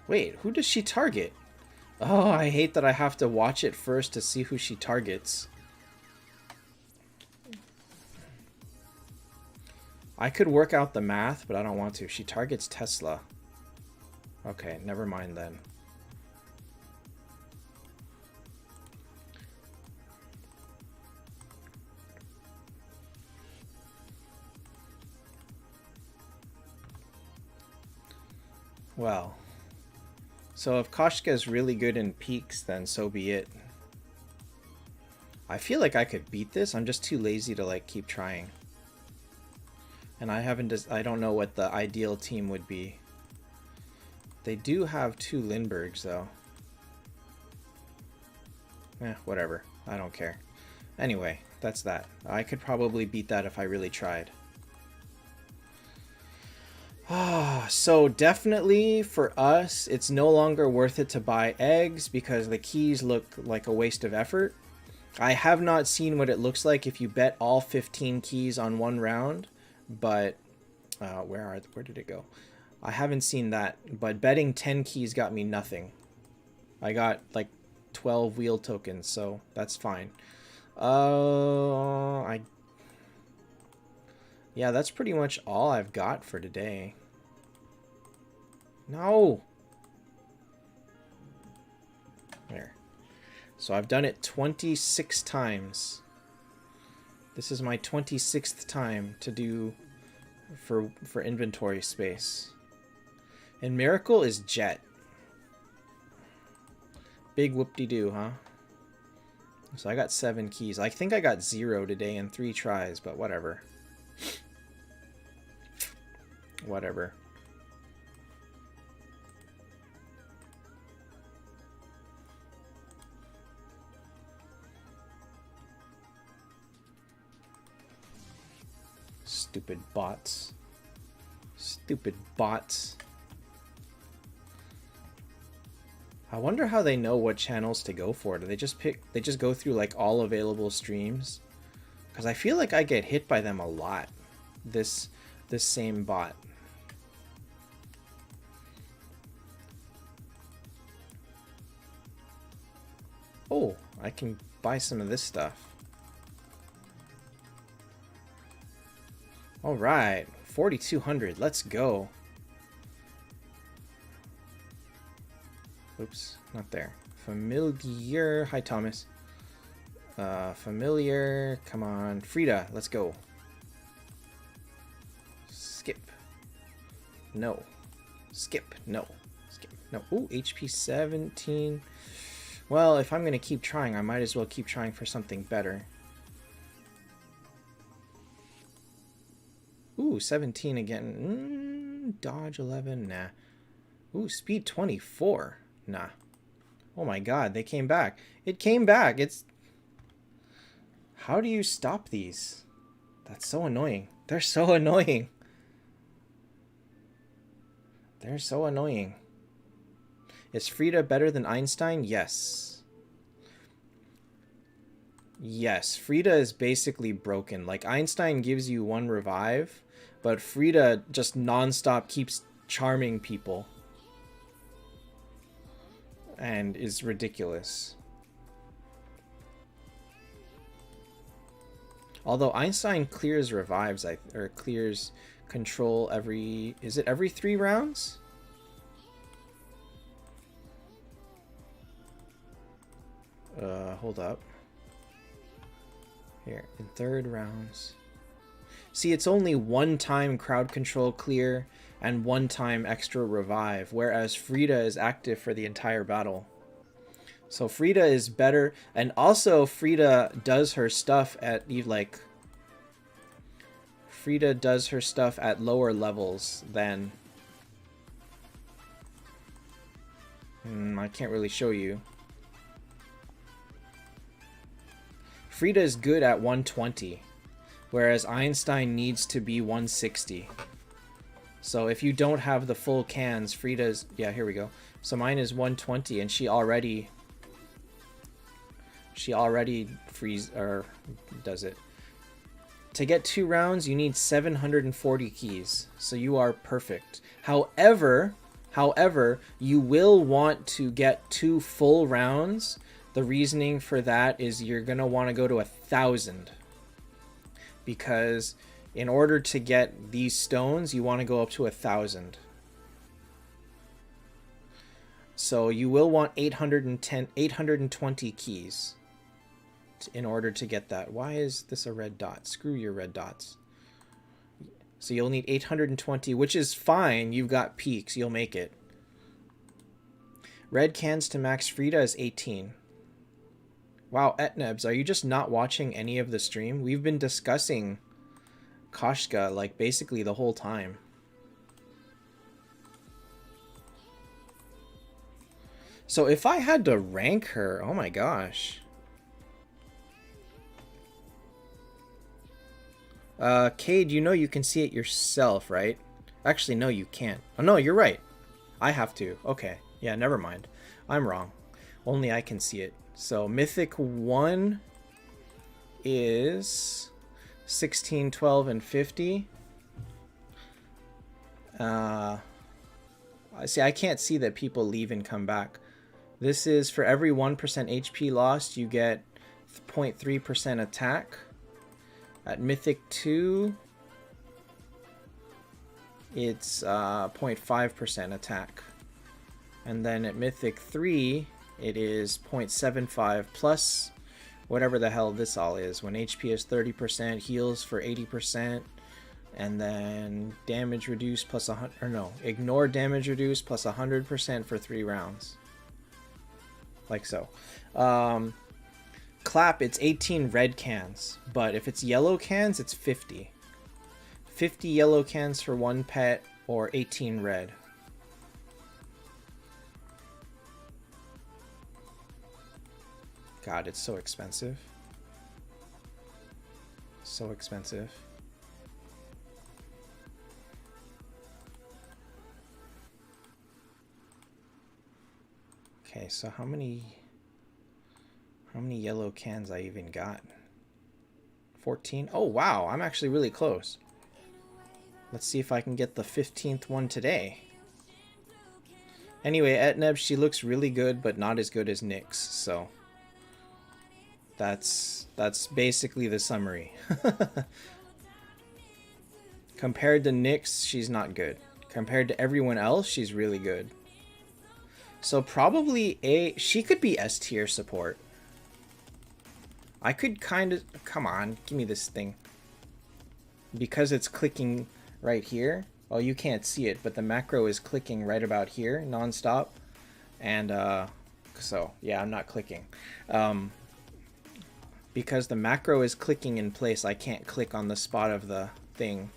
Wait, who does she target? Oh, I hate that I have to watch it first to see who she targets. I could work out the math, but I don't want to. She targets Tesla. Okay, never mind then. Well, so if Koshka is really good in peaks, then so be it. I feel like I could beat this. I'm just too lazy to like keep trying. And I don't know what the ideal team would be. They do have 2 Lindberghs, though. Whatever. I don't care. Anyway, that's that. I could probably beat that if I really tried. So definitely for us, it's no longer worth it to buy eggs because the keys look like a waste of effort. I have not seen what it looks like if you bet all 15 keys on one round, but where did it go? I haven't seen that, but betting 10 keys got me nothing. I got like 12 wheel tokens, so that's fine. Yeah, that's pretty much all I've got for today. No! There. So I've done it 26 times. This is my 26th time to do for inventory space. And Miracle is Jet. Big whoop-de-doo, huh? So I got 7 keys. I think I got 0 today in 3 tries, but whatever. Whatever. Stupid bots. Stupid bots. I wonder how they know what channels to go for. Do they just pick, they just go through like all available streams? Because I feel like I get hit by them a lot. This same bot. Oh, I can buy some of this stuff. All right, 4,200. Let's go. Oops, not there. Familiar. Hi, Thomas. Familiar. Come on, Frida. Let's go. Skip. No. Skip. No. Skip. No. Ooh, HP 17. Well, if I'm gonna keep trying, I might as well keep trying for something better. Ooh, 17 again. Dodge 11. Nah. Ooh, speed 24. Nah. Oh my god, they came back. It came back. It's... How do you stop these? That's so annoying. They're so annoying. They're so annoying. Is Frida better than Einstein? Yes. Yes, Frida is basically broken. Like, Einstein gives you one revive, but Frida just non-stop keeps charming people. And is ridiculous. Although Einstein clears revives, or clears control every... Is it every 3 rounds? Hold up. Here, in 3rd rounds. See, it's only 1 time crowd control clear and 1 time extra revive, whereas Frida is active for the entire battle. So Frida is better, and also Frida does her stuff at, like... Frida does her stuff at lower levels than... I can't really show you. Frida is good at 120, whereas Einstein needs to be 160. So if you don't have the full cans, Frida's... Yeah, here we go. So mine is 120, and she already freeze or does it. To get 2 rounds, you need 740 keys. So you are perfect. However, you will want to get 2 full rounds. The reasoning for that is you're going to want to go to 1,000. Because in order to get these stones, you want to go up to 1,000. So you will want 820 keys in order to get that. Why is this a red dot? Screw your red dots. So you'll need 820, which is fine. You've got peaks. You'll make it. Red cans to max Frida is 18. Wow, Etnebs, are you just not watching any of the stream? We've been discussing Koshka, like, basically the whole time. So if I had to rank her, oh my gosh. Cade, you know you can see it yourself, right? Actually, no, you can't. Oh, no, you're right. I have to. Okay. Yeah, never mind. I'm wrong. Only I can see it. So Mythic 1 is 16, 12, and 50. See, I can't see that people leave and come back. This is for every 1% HP lost, you get 0.3% attack. At Mythic 2, it's 0.5% attack. And then at Mythic 3, it is 0.75 plus whatever the hell this all is. When HP is 30%, heals for 80%, and then damage reduced plus 100, or no, ignore damage reduced plus 100% for 3 rounds. Like so. Clap, it's 18 red cans, but if it's yellow cans, it's 50. 50 yellow cans for 1 pet, or 18 red. God, it's so expensive. So expensive. Okay, so how many yellow cans I even got? 14. Oh wow, I'm actually really close. Let's see if I can get the 15th one today. Anyway, Etneb, she looks really good, but not as good as Nyx, so that's basically the summary. Compared to Nyx, she's not good. Compared to everyone else, she's really good. So probably she could be S tier support. I could kind of, come on, give me this thing. Because it's clicking right here. Oh, you can't see it, but the macro is clicking right about here, nonstop. And so yeah, I'm not clicking. Because the macro is clicking in place, I can't click on the spot of the thing.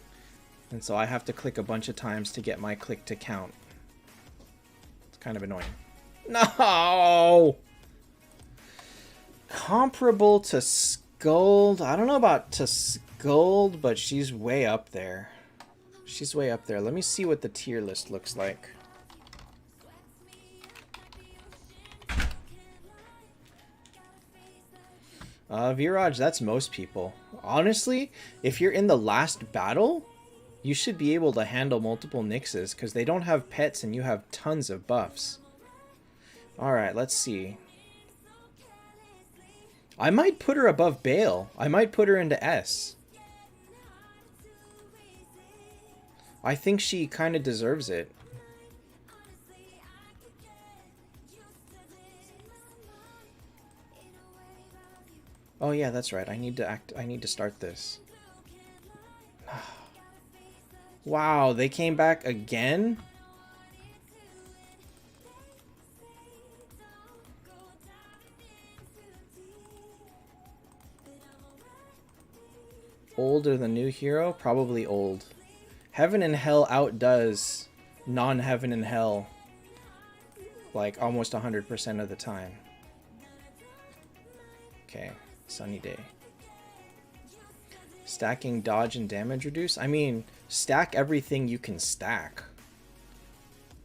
And so I have to click a bunch of times to get my click to count. It's kind of annoying. No! Comparable to Skuld. I don't know about to Skuld, but she's way up there. She's way up there. Let me see what the tier list looks like. Viraj, that's most people. Honestly, if you're in the last battle, you should be able to handle multiple Nyxes because they don't have pets and you have tons of buffs. Alright, let's see. I might put her above Bale. I might put her into S. I think she kind of deserves it. Oh yeah, that's right. I need to start this. Wow, they came back again? Old or the new hero? Probably old. Heaven and Hell outdoes non-Heaven and Hell like almost 100% of the time. Okay, sunny day. Stacking dodge and damage reduce? I mean, stack everything you can stack.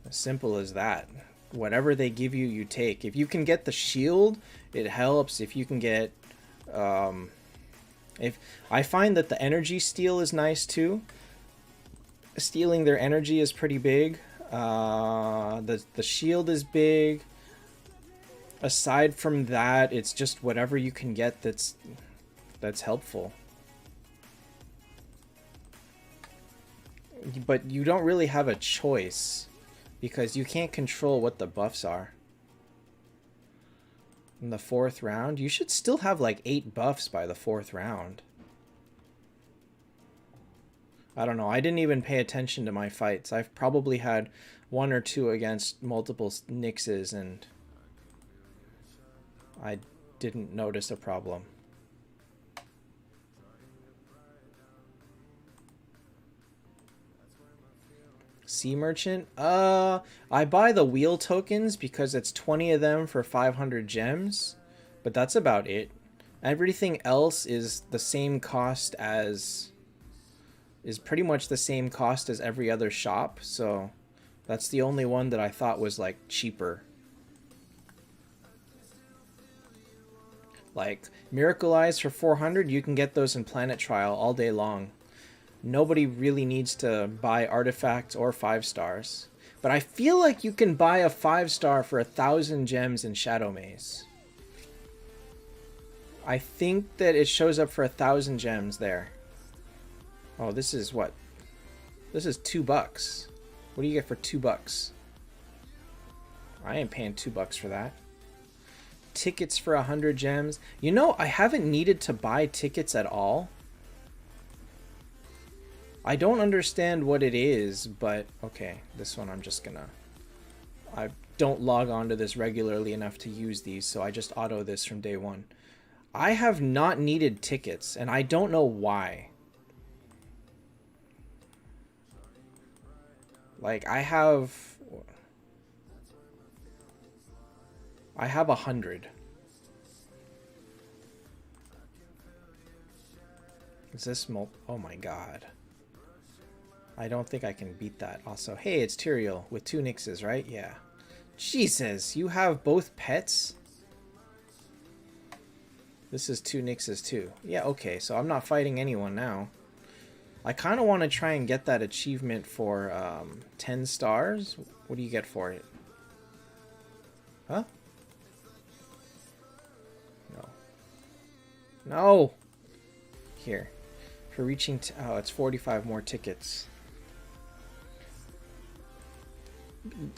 As simple as that. Whatever they give you, you take. If you can get the shield, it helps. If you can get... if I find that the energy steal is nice too. Stealing their energy is pretty big. The shield is big. Aside from that, it's just whatever you can get that's helpful. But you don't really have a choice because you can't control what the buffs are. In the 4th round, you should still have like 8 buffs by the 4th round. I don't know. I didn't even pay attention to my fights. I've probably had 1 or 2 against multiple Nyxes and I didn't notice a problem. Sea Merchant? I buy the wheel tokens because it's 20 of them for 500 gems, but that's about it. Everything else is the same cost as... is pretty much the same cost as every other shop, so that's the only one that I thought was like cheaper. Like Miracle Eyes for 400, you can get those in Planet Trial all day long. Nobody really needs to buy artifacts or 5 stars. But I feel like you can buy a 5-star for 1,000 gems in Shadow Maze. I think that it shows up for 1,000 gems there. Oh, this is what? This is $2. What do you get for $2? I ain't paying $2 for that. Tickets for 100 gems. You know, I haven't needed to buy tickets at all. I don't understand what it is, but okay, this one I'm just gonna... I don't log on to this regularly enough to use these, so I just auto this from day one. I have not needed tickets, and I don't know why. Like, I have 100. Is this oh my god. I don't think I can beat that. Also, hey, it's Tyrael with 2 Nyxes, right? Yeah. Jesus, you have both pets? This is 2 Nixes too. Yeah, okay, so I'm not fighting anyone now. I kind of want to try and get that achievement for 10 stars. What do you get for it? Huh? No. No! Here. For reaching... oh, it's 45 more tickets.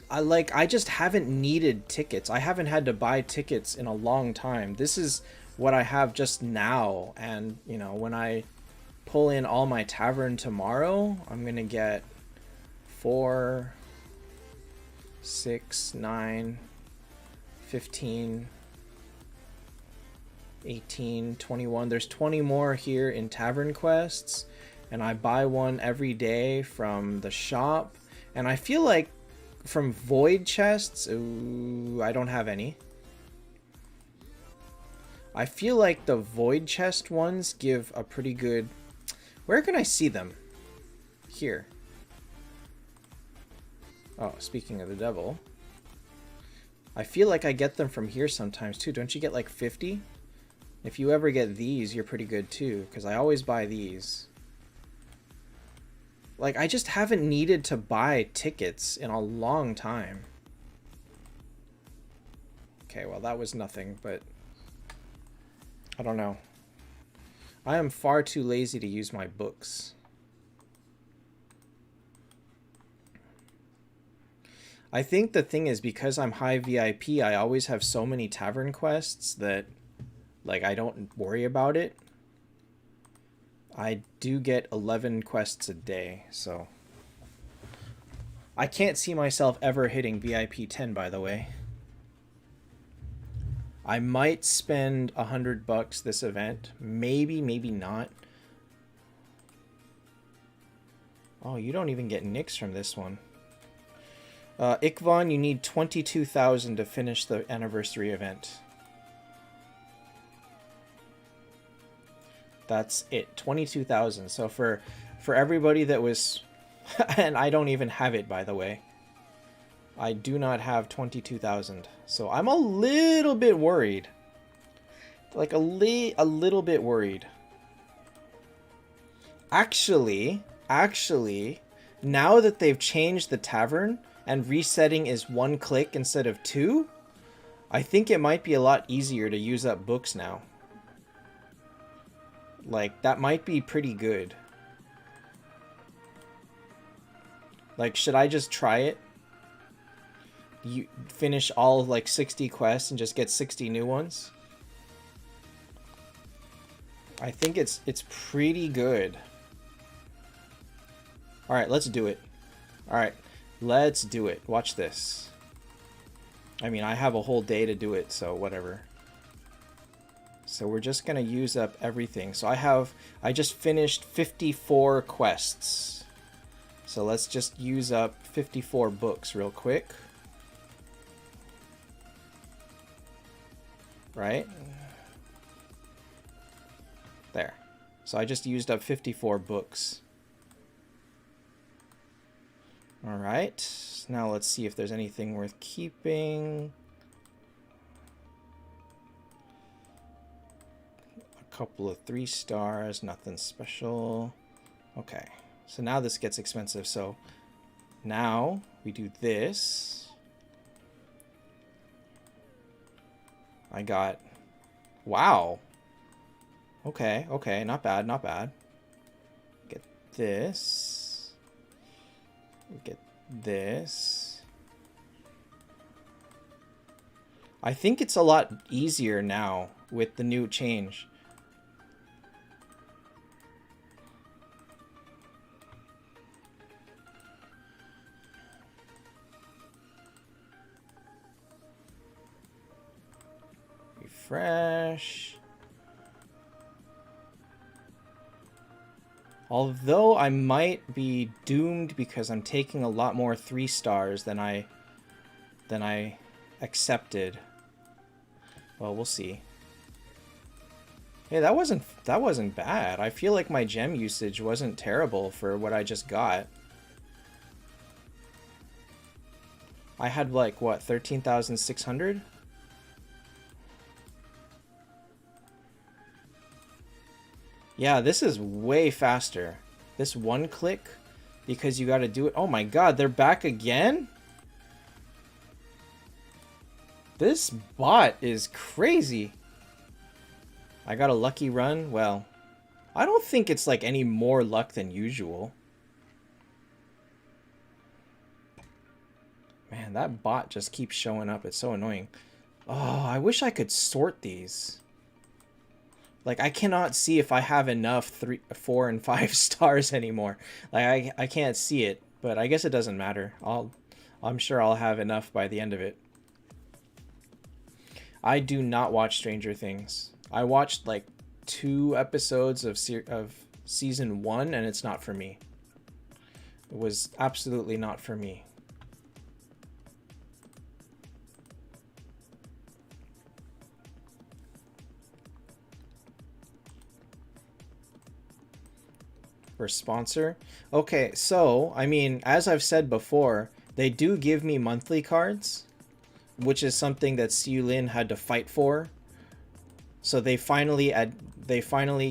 I just haven't needed tickets. I haven't had to buy tickets in a long time. This is what I have just now. And, you know, when I pull in all my tavern tomorrow, I'm going to get 4, 6, 9, 15, 18, 21. There's 20 more here in tavern quests. And I buy one every day from the shop. And I feel like from void chests, ooh, I don't have any. I feel like the void chest ones give a pretty good... Where can I see them? Here. Oh, speaking of the devil. I feel like I get them from here sometimes too. Don't you get like 50? If you ever get these, you're pretty good too, because I always buy these. Like, I just haven't needed to buy tickets in a long time. Okay, well, that was nothing, but... I don't know. I am far too lazy to use my books. I think the thing is, because I'm high VIP, I always have so many tavern quests that, like, I don't worry about it. I do get 11 quests a day, so... I can't see myself ever hitting VIP 10, by the way. I might spend $100 this event. Maybe, maybe not. Oh, you don't even get nicks from this one. Ikvon, you need 22,000 to finish the anniversary event. That's it, 22,000. So for everybody that was, and I don't even have it, by the way. I do not have 22,000. So I'm a little bit worried. Like a little bit worried. Actually, now that they've changed the tavern and resetting is 1 click instead of 2, I think it might be a lot easier to use up books now. Like, that might be pretty good. Like, should I just try it? You finish all, like, 60 quests and just get 60 new ones? I think it's pretty good. Alright, let's do it. Alright, let's do it. Watch this. I mean, I have a whole day to do it, so whatever. So we're just going to use up everything. So I just finished 54 quests. So let's just use up 54 books real quick. Right? There. So I just used up 54 books. Alright. Now let's see if there's anything worth keeping. Couple of 3 stars, nothing special. Okay, so now this gets expensive. So now we do this. I got, wow. Okay, not bad, not bad. Get this. Get this. I think it's a lot easier now with the new change. Refresh. Although I might be doomed because I'm taking a lot more 3 stars than I accepted. Well, we'll see. Hey, that wasn't bad. I feel like my gem usage wasn't terrible for what I just got. I had like, what, 13,600? Yeah, this is way faster. This one click, because you gotta do it. Oh my god, they're back again? This bot is crazy. I got a lucky run. Well, I don't think it's like any more luck than usual. Man, that bot just keeps showing up. It's so annoying. Oh, I wish I could sort these. Like, I cannot see if I have enough 3, 4, and 5 stars anymore. Like, I can't see it, but I guess it doesn't matter. I'm sure I'll have enough by the end of it. I do not watch Stranger Things. I watched like 2 episodes of season 1, and it's not for me. It was absolutely not for me. For sponsor? Okay, so, I mean, as I've said before, they do give me monthly cards, which is something that Siu Lin had to fight for. So they finally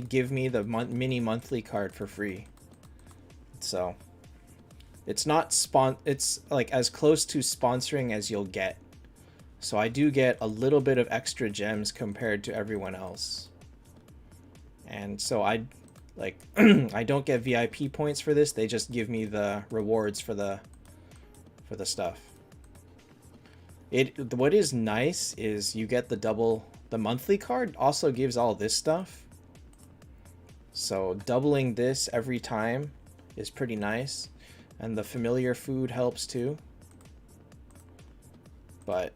give me the mini monthly card for free. So it's not it's like as close to sponsoring as you'll get. So I do get a little bit of extra gems compared to everyone else. And so I like I don't get VIP points for this. They just give me the rewards for the stuff. What is nice is you get the monthly card also gives all this stuff. So doubling this every time is pretty nice. And the familiar food helps too. But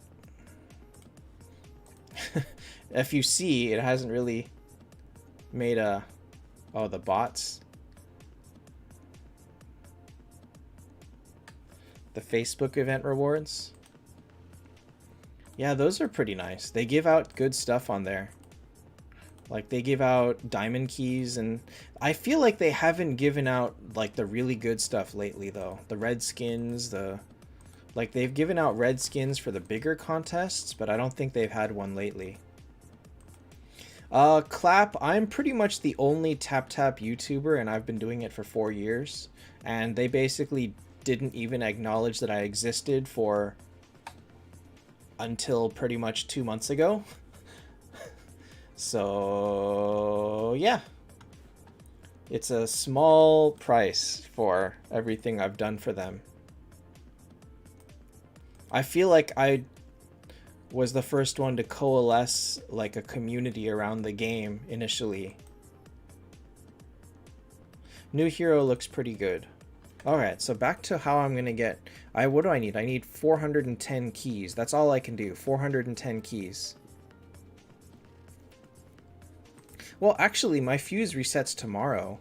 if you see, it hasn't really made a... Oh, the bots. The Facebook event rewards. Yeah, those are pretty nice. They give out good stuff on there. Like, they give out diamond keys, and I feel like they haven't given out, like, the really good stuff lately, though. The red skins, like, they've given out red skins for the bigger contests, but I don't think they've had one lately. Clap, I'm pretty much the only Taptap YouTuber, and I've been doing it for 4 years. And they basically didn't even acknowledge that I existed for... until pretty much 2 months ago. So yeah, it's a small price for everything I've done for them. I feel like I was the first one to coalesce like a community around the game initially. New hero looks pretty good. Alright, so back to how I'm gonna get... what do I need? I need 410 keys. That's all I can do. 410 keys. Well, actually, my fuse resets tomorrow.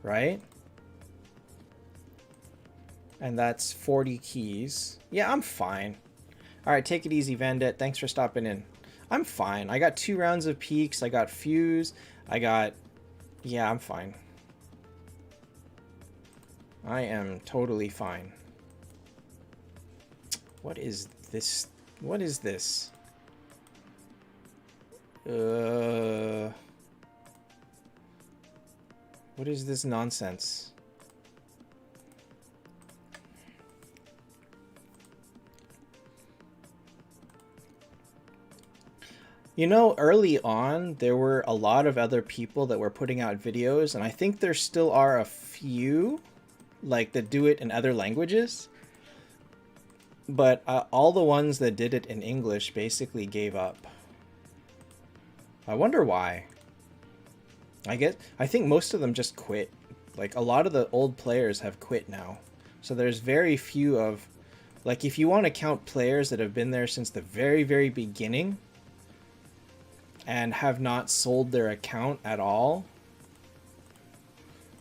Right? And that's 40 keys. Yeah, I'm fine. Alright, take it easy, Vandette. Thanks for stopping in. I'm fine. I got 2 rounds of peaks. I got fuse. I got... Yeah, I'm fine. I am totally fine. What is this? What is this? What is this nonsense? You know, early on, there were a lot of other people that were putting out videos, and I think there still are a few, like, that do it in other languages. But all the ones that did it in English basically gave up. I wonder why. I think most of them just quit. Like, a lot of the old players have quit now. So there's very few of... Like, if you want to count players that have been there since the very, very beginning and have not sold their account at all,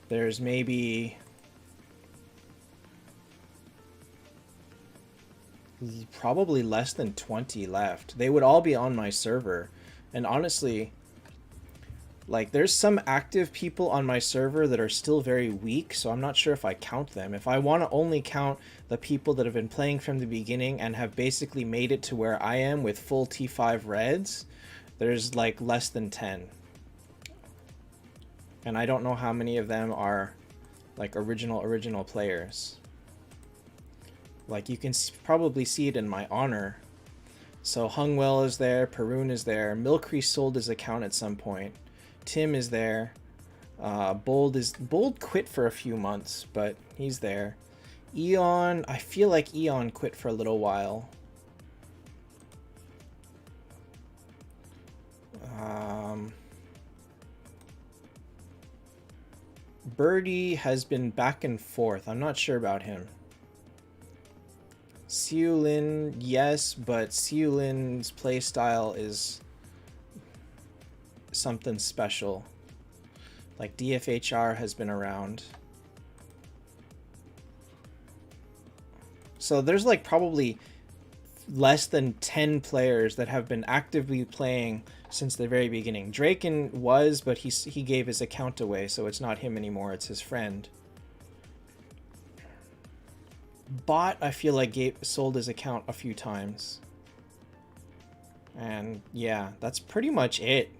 there's maybe... probably less than 20 left. They would all be on my server. And honestly, Like, there's some active people on my server that are still very weak, so I'm not sure if I count them. If I want to only count the people that have been playing from the beginning and have basically made it to where I am with full T5 reds, there's like less than 10. And I don't know how many of them are like original players. Like, you can probably see it in my honor. So Hungwell is there, Perun is there, Milcree sold his account at some point. Tim is there. Bold quit for a few months, but he's there. Eon, I feel like Eon quit for a little while. Birdie has been back and forth. I'm not sure about him. Siulin, yes, but Siulin's playstyle is something special. Like, DFHR has been around. So there's like probably less than 10 players that have been actively playing since the very beginning. Draken was, but he gave his account away, so it's not him anymore, it's his friend. Bot, I feel like sold his account a few times. And yeah, that's pretty much it.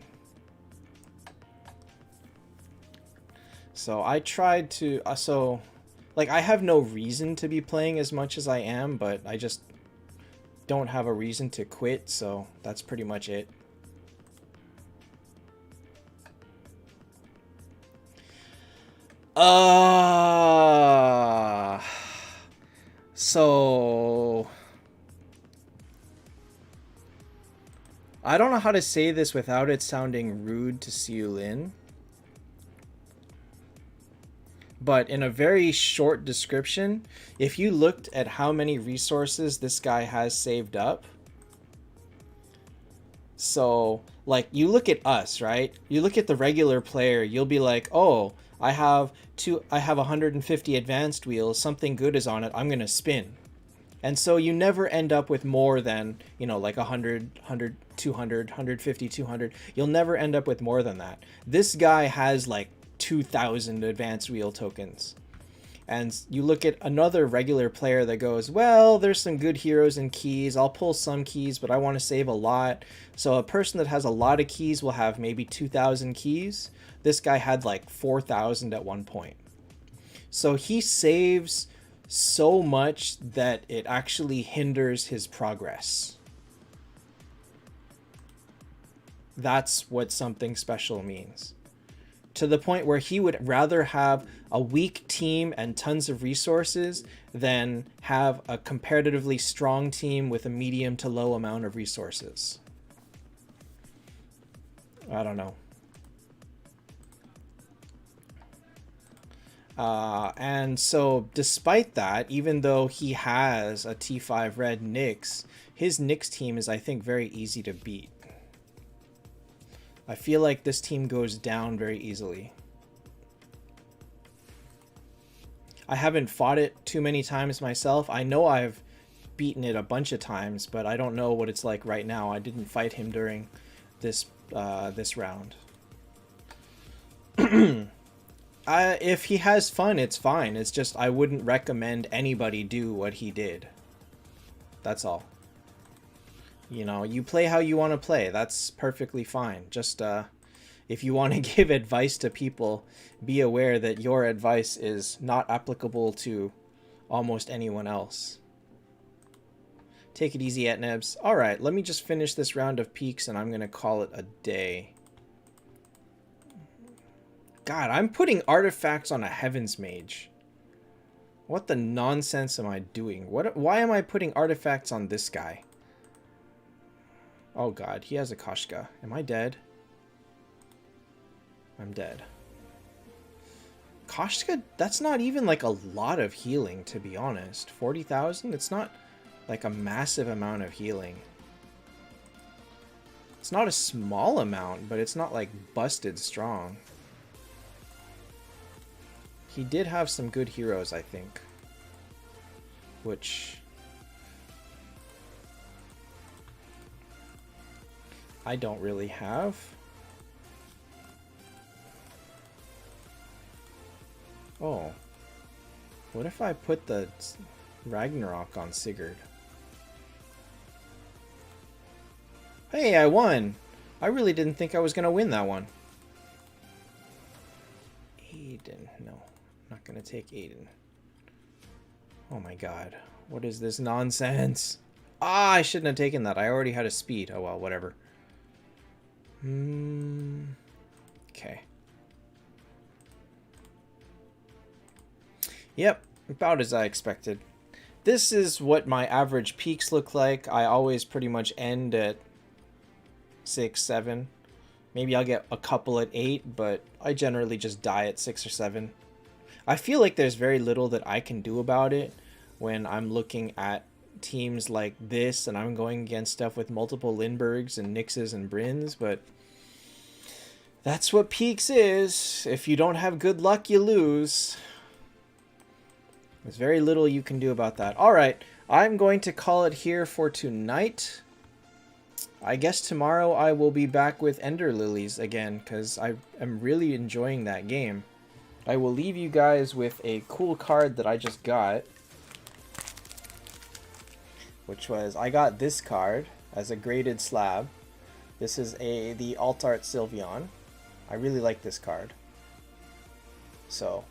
So I tried to, like, I have no reason to be playing as much as I am, but I just don't have a reason to quit, so that's pretty much it. So I don't know how to say this without it sounding rude to Siulin. But in a very short description, if you looked at how many resources this guy has saved up, so like, you look at us, right? You look at the regular player, you'll be like, oh, I have 150 advanced wheels, something good is on it, I'm gonna spin. And so you never end up with more than, you know, like 100, 200, 150, 200. You'll never end up with more than that. This guy has like 2,000 advanced wheel tokens. And you look at another regular player that goes, well, there's some good heroes and keys. I'll pull some keys, but I want to save a lot. So a person that has a lot of keys will have maybe 2,000 keys. This guy had like 4,000 at one point. So he saves so much that it actually hinders his progress. That's what something special means. To the point where he would rather have a weak team and tons of resources than have a comparatively strong team with a medium to low amount of resources. I don't know. And so despite that, even though he has a T5 red Nyx, his Nyx team is, I think, very easy to beat. I feel like this team goes down very easily. I haven't fought it too many times myself. I know I've beaten it a bunch of times, but I don't know what it's like right now. I didn't fight him during this this round. If he has fun, it's fine. It's just I wouldn't recommend anybody do what he did. That's all. You know, you play how you want to play. That's perfectly fine. Just if you want to give advice to people, be aware that your advice is not applicable to almost anyone else. Take it easy, Etnebs. All right, let me just finish this round of peaks and I'm going to call it a day. God, I'm putting artifacts on a Heavens Mage. What the nonsense am I doing? Why am I putting artifacts on this guy? Oh god, he has a Koshka. Am I dead? I'm dead. Koshka, that's not even like a lot of healing, to be honest. 40,000? It's not like a massive amount of healing. It's not a small amount, but it's not like busted strong. He did have some good heroes, I think. Which I don't really have. Oh. What if I put the Ragnarok on Sigurd? Hey, I won! I really didn't think I was going to win that one. Aiden. No, I'm not going to take Aiden. Oh my god. What is this nonsense? Ah, I shouldn't have taken that. I already had a speed. Oh well, whatever. Okay. Yep, about as I expected. This is what my average peaks look like. I always pretty much end at 6, 7. Maybe I'll get a couple at 8, but I generally just die at 6 or 7. I feel like there's very little that I can do about it when I'm looking at teams like this and I'm going against stuff with multiple Lindberghs and Nixes and Brins, but that's what Peaks is. If you don't have good luck, you lose. There's very little you can do about that. Alright, I'm going to call it here for tonight. I guess tomorrow I will be back with Ender Lilies again, because I am really enjoying that game. I will leave you guys with a cool card that I just got. Which was, I got this card as a graded slab. This is the Altart Sylveon. I really like this card. So,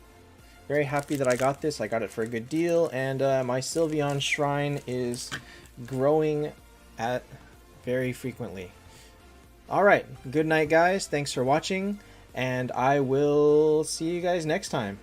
very happy that I got this. I got it for a good deal, and my Sylveon Shrine is growing at very frequently. Alright, good night guys, thanks for watching, and I will see you guys next time.